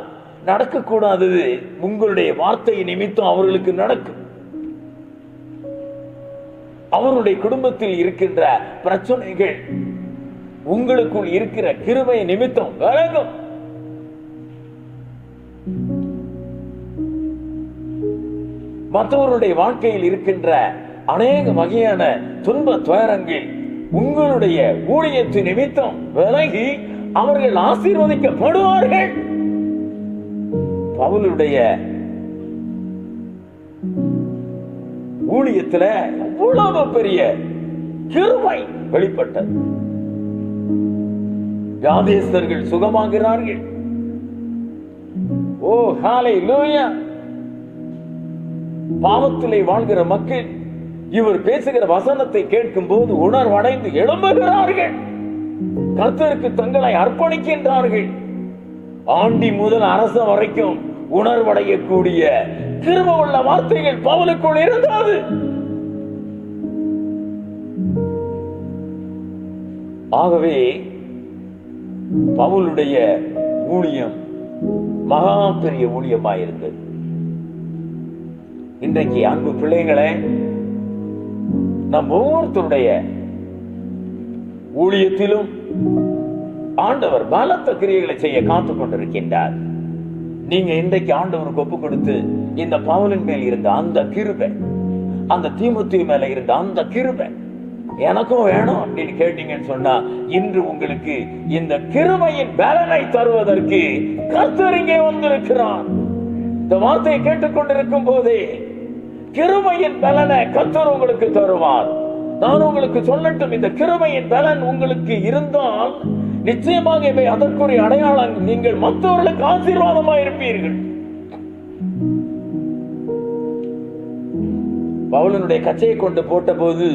நடக்கக்கூடாதது உங்களுடைய வார்த்தை நிமித்தம் அவர்களுக்கு நடக்கும். அவருடைய குடும்பத்தில் இருக்கின்ற பிரச்சனைகள் உங்களுக்குள் இருக்கிற கிருபை நிமித்தம் விலகும். மற்றவருடைய வாழ்க்கையில் இருக்கின்ற அநேக வகையான துன்ப துயரங்கள் உங்களுடைய ஊழியத்தின் நிமித்தம் விலகி அவர்கள் ஆசீர்வதிக்கப்படுவார்கள். பவுலுடைய ஊழியத்தில் எவ்வளவு பெரிய கிருபை வெளிப்பட்டது. வியாதியஸ்தர்கள் சுகமாகிறார்கள். ஓ ஹல்லேலூயா. பாவத்திலே வாழ்கிற மக்கள் இவர் பேசுகிற வசனத்தை கேட்கும் போது உணர்வடைந்து எழும்புகிறார்கள். கர்த்தருக்கு தங்களை அர்ப்பணிக்கின்றார்கள். ஆண்டி முதல் அரசன் வரைக்கும் உணர்வடையக்கூடிய கிருபை உள்ள வார்த்தைகள் பவுலுக்குள் இருந்தது. ஆகவே பவுலுடைய ஊழியம் மகா பெரிய ஊழியமாயிருந்தது. இன்றைக்கு அன்பு பிள்ளைகளே, நம் ஒவ்வொருத்தருடைய ஊழியத்திலும் ஆண்டவர் பலத்த கிரியைகளை செய்ய காத்துக் கொண்டிருக்கின்றார். நீங்க இன்றைக்கு ஆண்டவருக்கு ஒப்பு கொடுத்து இந்த பவுலின் மேல் இருந்த அந்த கிருபை, அந்த தீமோத்தேயு மேல இருந்த அந்த கிருபை எனக்கும் வேணும் அப்படின்னு கேட்டீங்கன்னு சொன்னா, இன்று உங்களுக்கு இந்த கிருபையின் பலனை தருவதற்கு கர்த்தர் இங்கே வந்திருக்கிறார். இந்த வார்த்தையை கேட்டுக்கொண்டிருக்கும் போதே கிருபையின் பலனை கர்த்தர் உங்களுக்கு தருவார். நான் உங்களுக்கு சொல்லட்டும், இந்த கிருபையின் பலன் உங்களுக்கு இருந்தால் நிச்சயமாக அதற்குரிய அடையாளம் நீங்கள் மற்றவர்களுக்கு ஆசீர்வாதமாக இருப்பீர்கள். பவுலனுடைய கச்சையை கொண்டு போட்ட போது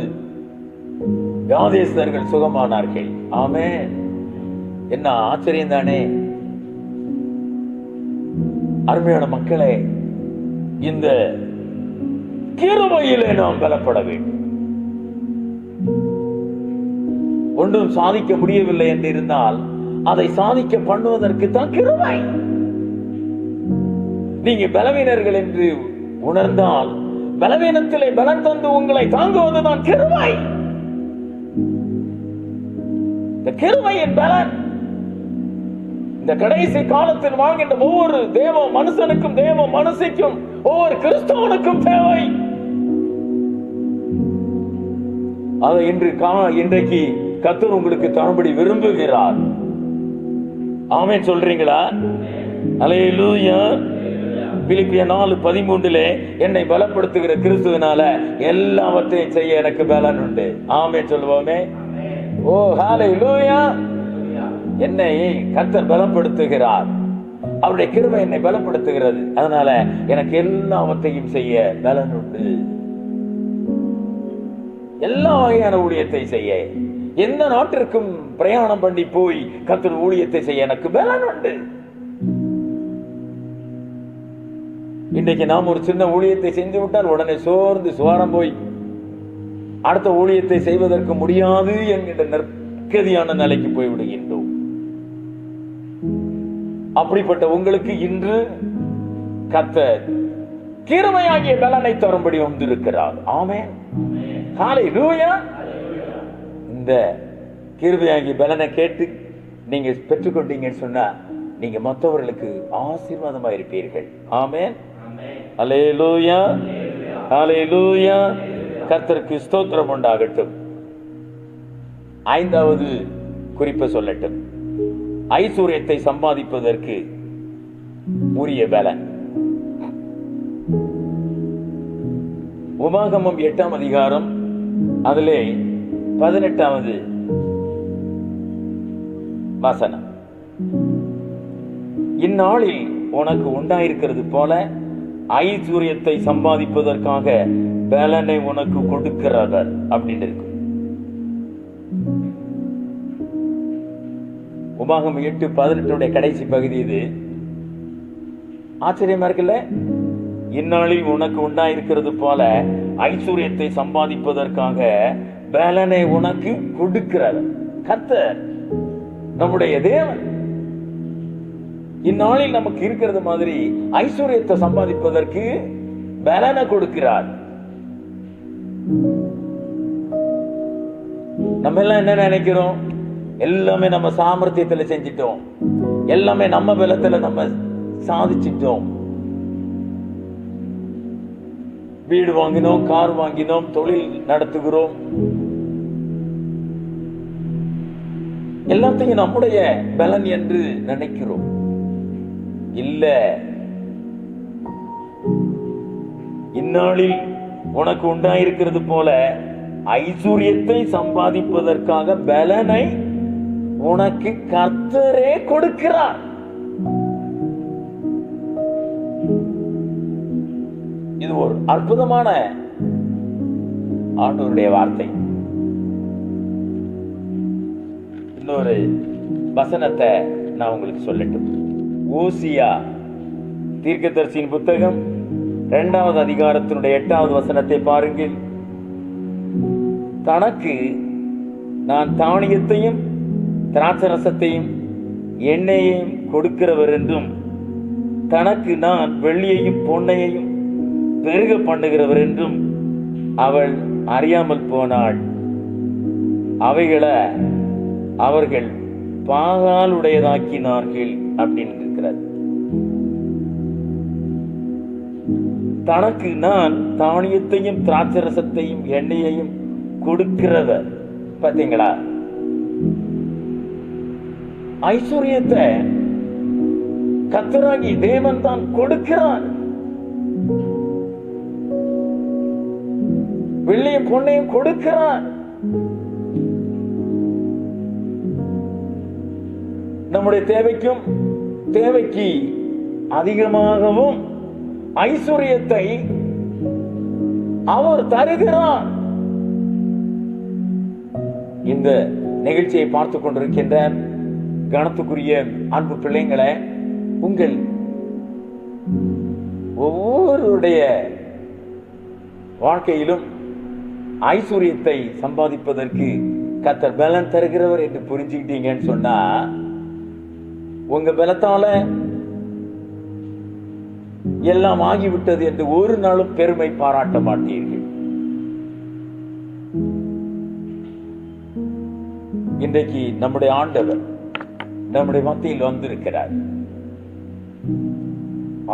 வியாதியஸ்தர்கள் சுகமானார்கள். ஆமென். என்ன ஆச்சரியம் தானே. அருமையான மக்களே, இந்த கிருபையிலே நாம் பலப்பட வேண்டும். ஒன்றும் சாதிக்க முடியவில்லை என்று இருந்தால் அதை சாதிக்க பண்ணுவதற்கு தான் கிருபை. நீங்க பலவீனர்கள் என்று உணர்ந்தால் பலவீனத்திலே பலன் தந்து உங்களை தாங்குவதுதான் கிருபை. இந்த கிருபையின் பலன் இந்த கடைசி காலத்தில் வாழ்கின்ற ஒவ்வொரு தேவ மனுஷனுக்கும் தேவ மனுஷிக்கும் ஒவ்வொரு கிறிஸ்தவனுக்கும் தேவை. அதை இன்றைக்கு கர்த்தர் உங்களுக்கு தரும்படி விரும்புகிறார். ஆமென் சொல்றீங்களா? அல்லேலூயா. பிலிப்பியர் 4:13 என்னை பலப்படுத்துகிற கிறிஸ்துவினால எல்லாவற்றையும் செய்ய எனக்கு பலன் உண்டு. ஆமென் சொல்லுவோமே. ஓ ஹல்லேலூயா. என்னை கர்த்தர் பலப்படுத்துகிறார். அவருடைய கிருபை என்னை பலப்படுத்துகிறது. அதனால எனக்கு எல்லாவற்றையும் செய்ய பலன் உண்டு. எல்லா வகையான ஊழியத்தை செய்ய, எந்த நாட்டிற்கும் பிரயாணம் பண்ணி போய் கர்த்தர் ஊழியத்தை செய்ய எனக்கு பலன் உண்டு. இன்றைக்கு நாம் ஒரு சின்ன ஊழியத்தை செஞ்சு விட்டால் உடனே சோர்ந்து சுவாரம் போய் அடுத்த ஊழியத்தை செய்வதற்கு முடியாது என்கின்ற நற்கதியான நிலைக்கு போய் விடுகின்றோம். அப்படிப்பட்ட உங்களுக்கு இன்று கர்த்தர் கிருபையாகிய பலனை தரும்படி வந்திருக்கிறார். ஆமென். ஹல்லேலூயா. இந்த கிருபையாகிய பலனை கேட்டு நீங்க பெற்றுக்கொண்டீங்கன்னு சொன்னா நீங்க மற்றவர்களுக்கு ஆசீர்வாதமா இருப்பீர்கள். ஆமென். ஹல்லேலூயா. ஹல்லேலூயா. கர்த்தருக்கு ஸ்தோத்திரம் உண்டாகட்டும். 5வது குறிப்பை சொல்லட்டும். ஐஸ்வர்யத்தை சம்பாதிப்பதற்கு உரிய பலன். உபாகமம் 8ஆம் அதிகாரம் அதிலே 18வது வசனம். இந்நாளில் உனக்கு உண்டாயிருக்கிறது போல ஐஸ்வர்யத்தை சம்பாதிப்பதற்காக பலனை உனக்கு கொடுக்கிறவர் அப்படின்னு இருக்கு. உபாகமம் 8:18 கடைசி பகுதி இது. ஆச்சரியமா இருக்குல்ல? இந்நாளில் உனக்கு உண்டாயிருக்கிறது போல ஐஸ்வர்யத்தை சம்பாதிப்பதற்காக பலனை உனக்கு கொடுக்கிறார் கர்த்தர், நம்முடைய தேவன். இந்நாளில் நமக்கு இருக்கிறது மாதிரி ஐஸ்வர்யத்தை சம்பாதிப்பதற்கு பலனை கொடுக்கிறார். நம்ம எல்லாம் என்ன நினைக்கிறோம்? எல்லாமே நம்ம சாமர்த்தியத்துல செஞ்சிட்டோம், எல்லாமே நம்ம பலத்துல நம்ம சாதிச்சிட்டோம். வீடு வாங்கினோம், கார் வாங்கினோம், தொழில் நடத்துகிறோம், எல்லாத்தையும் நம்முடைய பலன் என்று நினைக்கிறோம். இல்ல, இந்நாளில் உனக்கு உண்டாயிருக்கிறது போல ஐஸ்வர்யத்தை சம்பாதிப்பதற்காக பலனை உனக்கு கர்த்தரே கொடுக்கிறார். இது ஒரு அற்புதமான ஆண்டவருடைய வார்த்தை. இன்னொரு வசனத்தை நான் உங்களுக்கு சொல்லட்டும். ஓசியா தீர்க்கதரிசியின் புத்தகம் 2வது அதிகாரத்தினுடைய 8வது வசனத்தை பாருங்கள். தனக்கு நான் தானியத்தையும் திராட்சரசத்தையும் எண்ணெயையும் கொடுக்கிறவர் என்றும், தனக்கு நான் வெள்ளியையும் பொன்னையையும் பெருக பண்ணுகிறவர் என்றும் அவள் அறியாமல் போனாள். அவைகளை அவர்கள் பாகாலுடையதாக்கினார்கள் அப்படின்னு இருக்கிறார். தனக்கு நான் தானியத்தையும் திராட்சரசத்தையும் எண்ணெயையும் கொடுக்கிறவர். பாத்தீங்களா? ஐஸ்வர்யத்தை கர்த்தராகி தேவன் தான் கொடுக்கிறார். வெள்ளியும் பொன்னையும் கொடுக்கிறார். நம்முடைய தேவைக்கு அதிகமாகவும் ஐஸ்வர்யத்தை அவர் தருகிறார். இந்த நிகழ்ச்சியை பார்த்துக் கொண்டிருக்கின்ற கனத்துக்குரிய அன்பு பிள்ளைங்களை, உங்கள் ஒவ்வொருடைய வாழ்க்கையிலும் ஐஸ்வர்யத்தை சம்பாதிப்பதற்கு கர்த்தர் பலன் தருகிறவர் என்று புரிஞ்சுக்கிட்டீங்கன்னு சொன்னா, உங்க பலத்தால எல்லாம் ஆகிவிட்டது என்று ஒரு நாளும் பெருமை பாராட்ட மாட்டீர்கள். இன்றைக்கு நம்முடைய ஆண்டவர் நம்முடைய மத்தியில் வந்திருக்கிறார்.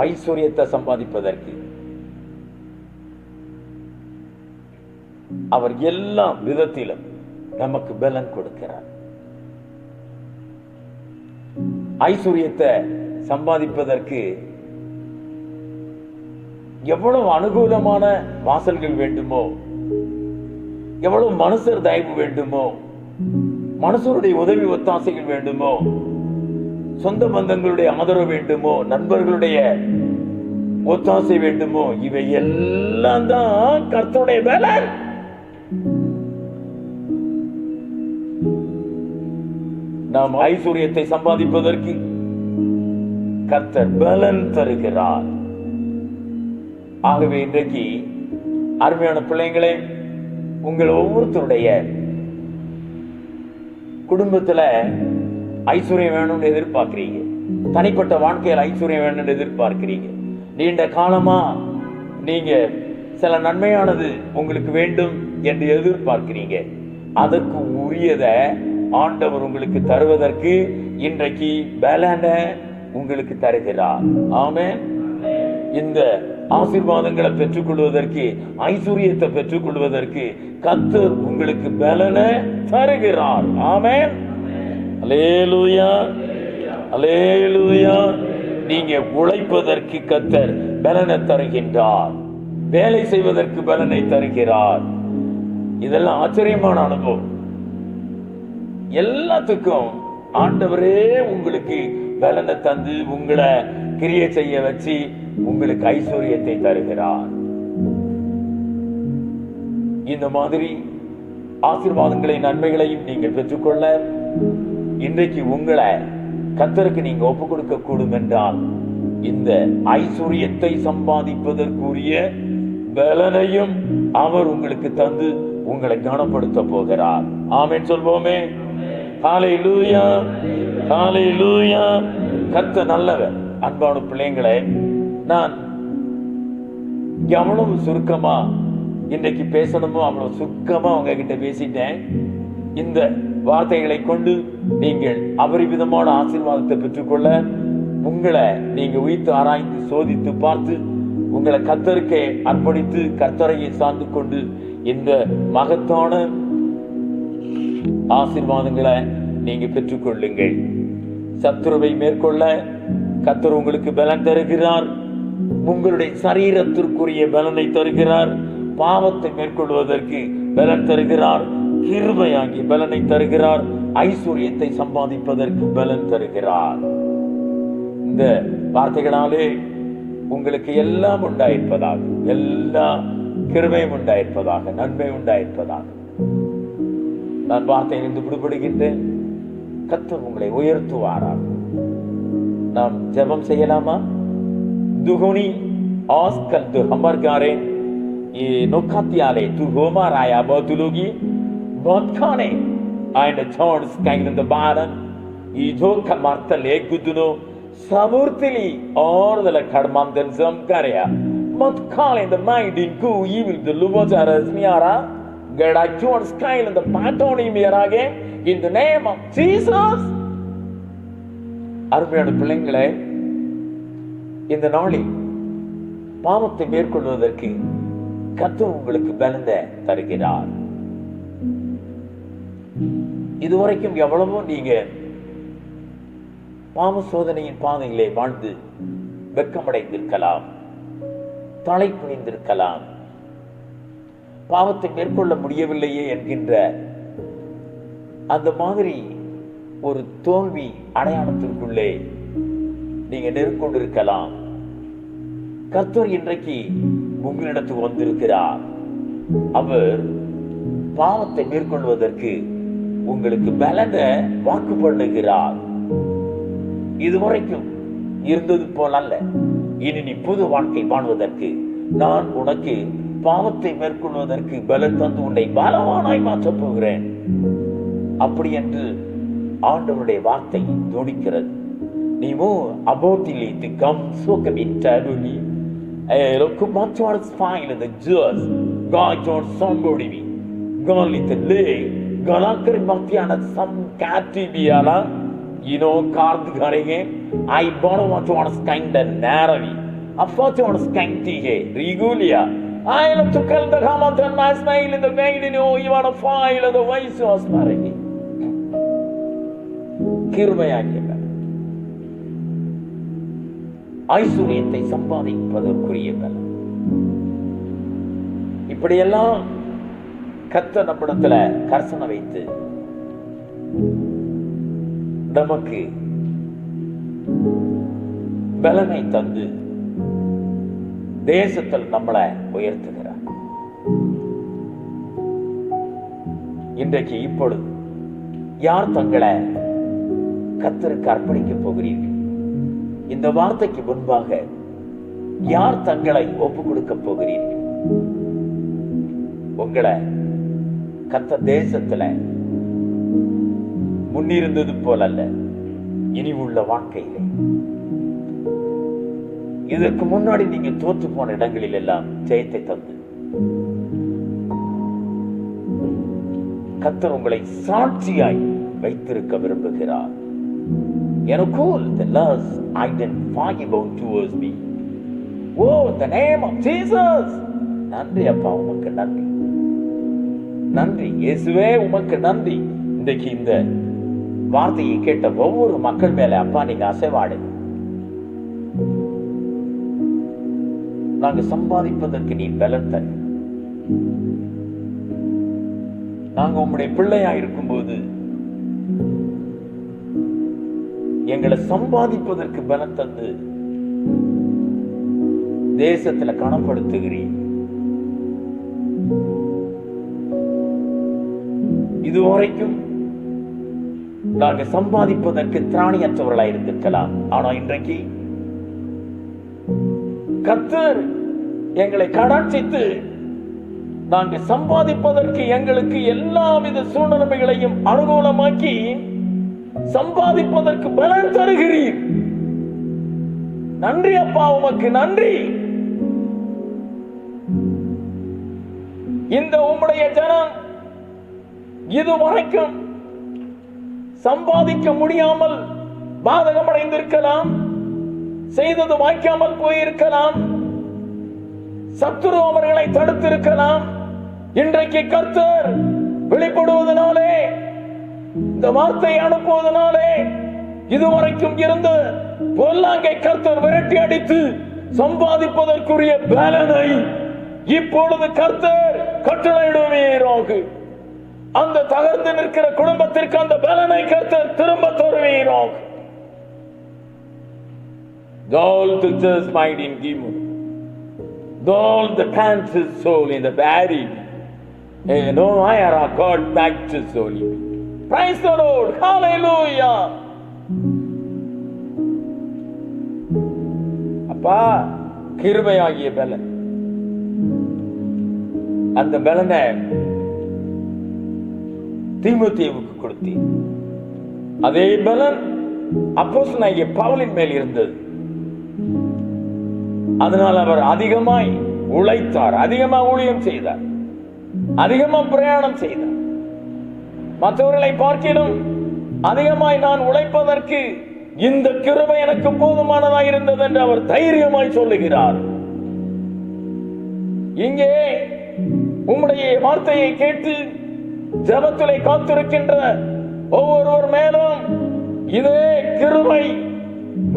ஐஸ்வர்யத்தை சம்பாதிப்பதற்கு அவர் எல்லா விதத்திலும் நமக்கு பலன் கொடுக்கிறார். ஐஸ்வர்யத்தை சம்பாதிப்பதற்கு எவ்வளவு அனுகூலமான வாசல்கள் வேண்டுமோ, எவ்வளவு மனுஷர் தயவு வேண்டுமோ, மனுஷருடைய உதவி ஒத்தாசைகள் வேண்டுமோ, சொந்த பந்தங்களுடைய ஆதரவு வேண்டுமோ, நண்பர்களுடைய ஒத்தாசை வேண்டுமோ, இவை எல்லாம் தான் கர்த்தருடைய பலன். நாம் ஐஸ்வர்யத்தை சம்பாதிப்பதற்கு கர்த்தர் பலன் தருகிறார். ஆகவே இன்றைக்கு அருமையான பிள்ளைங்களே, உங்கள் ஒவ்வொருத்தருடைய குடும்பத்துல ஐஸ்வர்யம் வேணும்னு எதிர்பார்க்கிறீங்க. தனிப்பட்ட வாழ்க்கையில் ஐஸ்வர்யம் வேணும்னு எதிர்பார்க்கிறீங்க. நீண்ட காலமா நீங்க சில நன்மையானது உங்களுக்கு வேண்டும் என்று எதிர்பார்க்கிறீங்க. அதற்கு உரியதை ஆண்டவர் உங்களுக்கு தருவதற்கு இன்றைக்கு பலனை உங்களுக்கு தருகிறார். ஆமென். இந்த ஆசீர்வாதங்களை பெற்றுக்கொள்வதற்கு, ஐஸ்வர்யத்தை பெற்றுக்கொள்வதற்கு கர்த்தர் உங்களுக்கு பலனை தருகிறார். ஆமென். அல்லேலூயா, அல்லேலூயா. நீங்க உழைப்பதற்கு கர்த்தர் பலனை தருகின்றார், வேலை செய்வதற்கு பலனை தருகிறார். இதெல்லாம் ஆச்சரியமான அனுபவம். எல்லாத்துக்கும் ஆண்டவரே உங்களுக்கு பலனை தந்து உங்களை கிரியை செய்ய வச்சு உங்களுக்கு ஐஸ்வர்யத்தை தருகிறார். இந்த மாதிரி ஆசீர்வாதங்களை, நன்மைகளையும் நீங்கள் பெற்றுக்கொள்ள இன்றைக்கு உங்களை கர்த்தருக்கு நீங்க ஒப்பு கொடுக்க கூடும் என்றால் இந்த ஐஸ்வர்யத்தை சம்பாதிப்பதற்குரிய பலனையும் அவர் உங்களுக்கு தந்து உங்களை கனப்படுத்த போகிறார். ஆமென் சொல்வோமே. ஹல்லேலூயா, ஹல்லேலூயா. கர்த்தர் நல்லவர். அன்பான பிள்ளைங்களே, நான் எவ்வளவு சுருக்கமா இன்றைக்கு பேசணுமோ அவ்வளவு சுருக்கமா உங்ககிட்ட பேசிட்டேன். இந்த வார்த்தைகளை கொண்டு நீங்கள் அபரிவிதமான ஆசீர்வாதத்தை பெற்றுக்கொள்ள உங்களை நீங்க உயிர்த்து ஆராய்ந்து சோதித்து பார்த்து உங்களை கர்த்தருக்கே அர்ப்பணித்து கர்த்தரையை சார்ந்து கொண்டு இந்த மகத்தான ஆசீர்வாதங்களை நீங்க பெற்றுக்கொள்ளுங்கள். சத்துருவை மேற்கொள்ள கர்த்தர் உங்களுக்கு பலன் தருகிறார். உங்களுடைய சரீரத்திற்குரிய பலனை தருகிறார். பாவத்தை மேற்கொள்வதற்கு பலன் தருகிறார். கிருபையாகிய பலனை தருகிறார். ஐஸ்வர்யத்தை சம்பாதிப்பதற்கு பலன் தருகிறார். இந்த வார்த்தைகளாலே உங்களுக்கு எல்லாம் உண்டாயிருப்பதாக, எல்லா கிருபையும் உண்டாயிருப்பதாக, நன்மை உண்டாயிருப்பதாக. நான் வார்த்தையிலிருந்து விடுபடுகின்றேன். கர்த்தர் உங்களை உயர்த்துவாராக. நாம் ஜெபம் செய்யலாமா? दुगुनी आजकल तो हमार गारे ये नोखातियाले तू होमा राया बतुलोगी बहुत खाने आयन चौंस कैंगन द बारन ये जो कमार्तले गुदुनो समूर्तिली और दल खड़मांदन जम करेया मत खाले द माइंडिंग को ये विल द लुबोजारस मियारा गड़ा चौंस कैंगन द पाटोनी मियारागे in the name of Jesus. அருமையான பிள்ளைங்களே, இந்த நாளில் பாவத்தை மேற்கொள்வதற்கு கர்த்தர் உங்களுக்கு பலன் தருகிறார். இதுவரைக்கும் எவ்வளவோ நீங்க பாவ சோதனையின் பாதையிலே வாழ்ந்து வெட்கமடைந்திருக்கலாம், தலை குனிந்திருக்கலாம். பாவத்தை மேற்கொள்ள முடியவில்லையே என்கின்ற அந்த மாதிரி ஒரு தோல்வி அடையாளத்திற்குள்ளே நீங்க நெருங்கொண்டிருக்கலாம். கர்த்தர் இன்றைக்கு உங்களிடத்துக்கு வந்திருக்கிறார். அவர் பாவத்தை மேற்கொள்வதற்கு உங்களுக்கு பலனை வாக்கு பண்ணுகிறார். இதுவரைக்கும் இருந்தது போல் அல்ல, இனி நீ புது வாழ்க்கை வாழ்வதற்கு நான் உனக்கு பாவத்தை மேற்கொள்வதற்கு பலன் தந்து உன்னை பலவானாய் மாற்றப் போகிறேன். அப்படி என்று ஆண்டவருடைய வார்த்தை துணிக்கிறது. நீமோ அபோதிலே தி கம் சோகம் இன்டர்னலி லோக்கு மாற்றஸ் ஃபைல் தி ஜஸ் காட் ஆன் சம்படி வி காலித் லே கலாக்கர் மத்தியான சம் காட்டிபியாலா யூ நோ கார்ட் கரேங்கே ஐ போனோ வாட் ஸ்கைண்ட் நாரவி அஃபாட் வாட் ஸ்கைண்ட் ஹே ரிகுலியா ஐ லவ் டு கல் தி ஹாமன் மை ஸ்மைல் இன் தி வெயிட் யூ யூ வாட் ஃபைல் தி வைஸ் வாஸ் மாரேங்கி கிருபையாகிய ஐஸ்வர்யத்தை சம்பாதிப்பதற்குரிய பலன். இப்படியெல்லாம் கர்த்தர் நம்மிடத்துல கர்சனை வைத்து நமக்கு பலனை தந்து தேசத்தில் நம்மளை உயர்த்துகிறார். இன்றைக்கு இப்பொழுது யார் தங்களை கர்த்தருக்கு அர்ப்பணிக்க போகிறீர்கள்? இந்த வார்த்தைக்கு முன்பாக யார் தங்களை ஒப்புக் கொடுக்க போகிறீர்கள்? உங்களை கர்த்தர் தேசத்துல முன்னிருந்தது போல அல்ல, இனி உள்ள வாழ்க்கையிலே இதற்கு முன்னாடி நீங்க தோற்று போன இடங்களில் எல்லாம் ஜெயத்தை தந்து கர்த்தர் உங்களை சாட்சியாய் வைத்திருக்க விரும்புகிறார். எனக்குள் the love identifiable towards me. Oh, the name of Jesus. நன்றி அப்பா, உமக்கு நன்றி. நன்றி இயேசுவே, உமக்கு நன்றி. இன்றைக்கு இந்த வார்த்தையை கேட்ட ஒவ்வொரு மக்கள் மேல அப்பா நீங்க அசைவாடு. நாங்க சம்பாதிப்பதற்கு நீ பலன் தரு. நாங்க உம்முடைய பிள்ளையா இருக்கும்போது எங்களை சம்பாதிப்பதற்கு பலன் தந்து தேசத்துல கனப்படுத்துகிறீர். இதுவரைக்கும் நாங்க சம்பாதிப்பதற்கு திராணியற்றவர்களாக இருந்திருக்கலாம். ஆனா இன்றைக்கு கர்த்தர் எங்களை கடாட்சித்து நாங்கள் சம்பாதிப்பதற்கு எங்களுக்கு எல்லாவித சூழ்நிலைகளையும் அனுகூலமாக்கி சம்பாதிப்பதற்கு பலன் தருகிறீர். நன்றி அப்பா, உமக்கு நன்றி. இந்த உம்முடைய ஜனம் இதுவரைக்கும் சம்பாதிக்க முடியாமல் பாதகமடைந்திருக்கலாம், செய்தது வாய்க்காமல் போயிருக்கலாம், சத்துரு அவர்களை தடுத்திருக்கலாம். இன்றைக்கு கர்த்தர் வெளிப்படுவதனாலே, இந்த வார்த்தையை அனுப்புவதனாலே இதுவரைக்கும் இருந்த பொல்லாங்கை கர்த்தர் விரட்டி அடித்து சம்பாதிப்பதற்குரிய பலனை இப்பொழுது கர்த்தர் கட்டளையிடுவீராக. அந்த தகர்ந்து நிற்கிற குடும்பத்திற்கு அந்த பலனை கர்த்தர் திரும்ப தருவீராக. All the church might in Gimu, all the cancer soul in the buried, and no I are God back to soul. Praise the Lord, hallelujah. அப்பா, கிருபையாகிய பலன், அந்த பலனை தீமோத்தேயுவுக்கு கொடுத்தீர். அதே பலன் அப்போஸ்தலனாகிய பவுலின் மேல் இருந்தது. அதனால் அவர் அதிகமாய் உழைத்தார், அதிகமாக ஊழியம் செய்தார், அதிகமாக பிரயாணம் செய்தார். மற்றவர்களை பார்க்கிலும் அதிகமாய் நான் உழைப்பதற்கு இந்த கிருபை எனக்கு போதுமானதாக இருந்தது என்று அவர் தைரியமாய் சொல்லுகிறார். இங்கே உம்முடைய வார்த்தையை கேட்டு ஜெபத்திலே காத்திருக்கின்ற ஒவ்வொருவர் மேலும் இதே கிருபை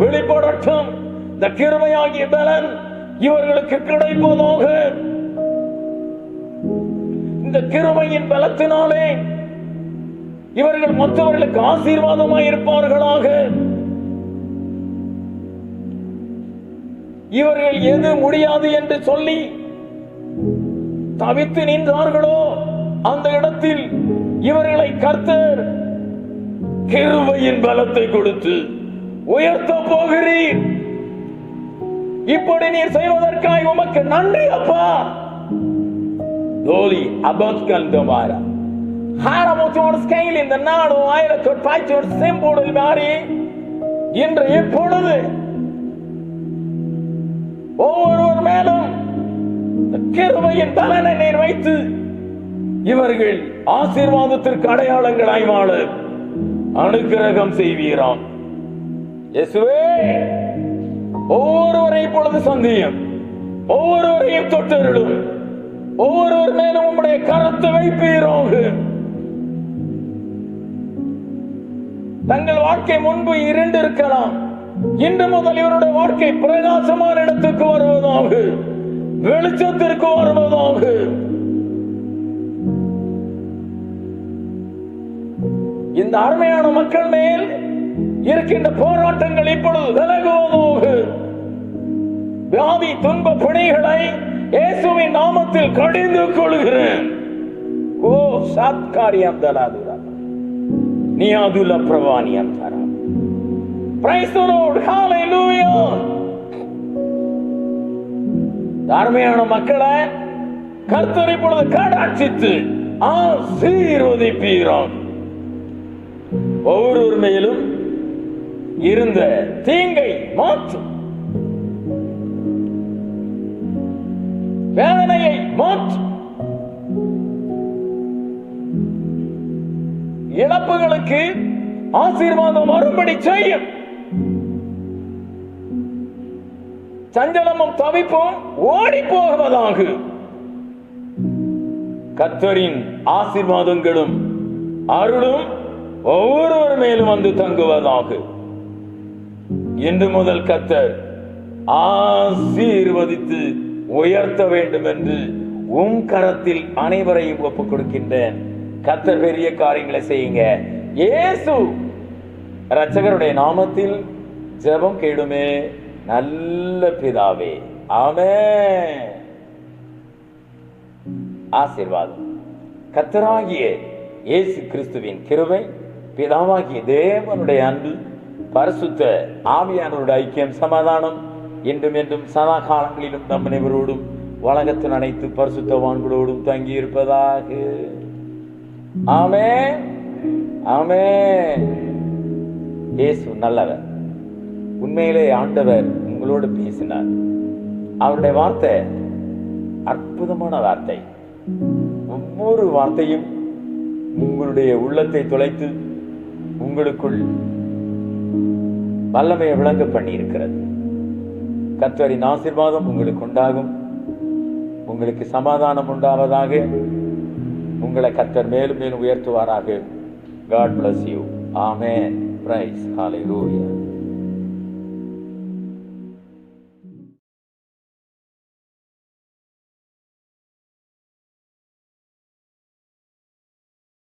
வெளிப்படட்டும். இந்த கிருபையாகிய பலன் இவர்களுக்கு கிடைப்பதாக. இந்த கிருபையின் பலத்தினாலே இவர்கள் மற்றவர்களுக்கு ஆசீர்வாதமாய் இருப்பார்களாக. இவர்கள் எது முடியாது என்று சொல்லி தவித்து நின்றார்களோ அந்த இடத்தில் இவர்களை கர்த்தர் கிருபையின் பலத்தை கொடுத்து உயர்த்த போகிறீர். இப்படி நீர் செய்வதற்காக உமக்கு நன்றி அப்பா. Doli abotkan domara. Haramotor scale in the nado ayrakot paitor symbol mari. இன்று இப்பொழுது ஒவ்வொருவர் மேலும் கிருபையின் பலனை நீர் வைத்து இவர்கள் ஆசீர்வாதத்திற்கு அடையாளங்களாய் வாழ அனுக்கிரகம் செய்வீராம். இயேசுவே, ஒவ்வொருவரை இப்பொழுது சந்தியும், ஒவ்வொருவரையும் தொட்டருளும், ஒவ்வொருவர் மேலும் உம்முடைய கரத்தை வைப்பீராக. தங்கள் வாழ்க்கை முன்பு இருண்டு இருக்கலாம், இன்று முதல் இவருடைய வாழ்க்கை பிரகாசமான இடத்துக்கு வருவதாக, வெளிச்சத்திற்கு வருவதாக. இந்த அருமையான மக்கள் மேல் இருக்கின்ற போராட்டங்கள் இப்பொழுது விலகுவதாக. வியாதி துன்ப பிணிகளை இயேசுவின் நாமத்தில் கடிந்து கொள்கிறேன். ஓ சாத்காரியம் தலாதுரா நியாதுல பிரவானியம் தரா. Praise the Lord, hallelujah. அருமையான மக்களை கர்த்தர் இப்பொழுது கடாட்சித்து ஆசீர்வதிப்பீராக. ஒவ்வொரு மேலும் இருந்த தீங்கை மாற்றும், வேதனையை மாற்றும், இழப்புகளுக்கு ஆசீர்வாதம் வரும்படி செய்யும். சஞ்சலமும் தவிப்பும் ஓடி போவதாக. கர்த்தரின் ஆசீர்வாதங்களும் அருளும் ஒவ்வொருவர் மேலும் வந்து தங்குவதாக. இன்று முதல் கர்த்தர் ஆசீர்வதித்து உயர்த்த வேண்டும் என்று உம் கரத்தில் அனைவரையும் ஒப்புக் கொடுக்கின்றேன். கர்த்தர் பெரிய காரியங்களை செய்யுங்க. இயேசு இரட்சகருடைய நாமத்தில் ஜெபம் கேளுமே நல்ல பிதாவே, ஆமென். ஆசீர்வாதம். கர்த்தராகிய இயேசு கிறிஸ்துவின் கிருபை, பிதாவாகிய தேவனுடைய அன்பு, பரிசுத்த ஆவியானவருடைய ஐக்கியம், சமாதானம் என்றும் என்றும் சதா காலங்களிலும் நம் அனைவரோடும் உலகத்தின் அனைத்து பரிசுத்தவான்களோடும் தங்கி இருப்பதாக. ஆமென், ஆமென். இயேசு நல்லவர். உண்மையிலே ஆண்டவர் உங்களோடு பேசினார். அவருடைய வார்த்தை அற்புதமான வார்த்தை. ஒவ்வொரு வார்த்தையும் உங்களுடைய உள்ளத்தை துளைத்து உங்களுக்குள் வல்லமையை விளங்க பண்ணி இருக்கிறது. கர்த்தரின் ஆசீர்வாதம் உங்களுக்கு உண்டாகும். உங்களுக்கு சமாதானம் உண்டாவதாக. உங்களை கர்த்தர் மேலும் மேலும் உயர்த்துவாராக. God bless you. Amen. Praise. Hallelujah.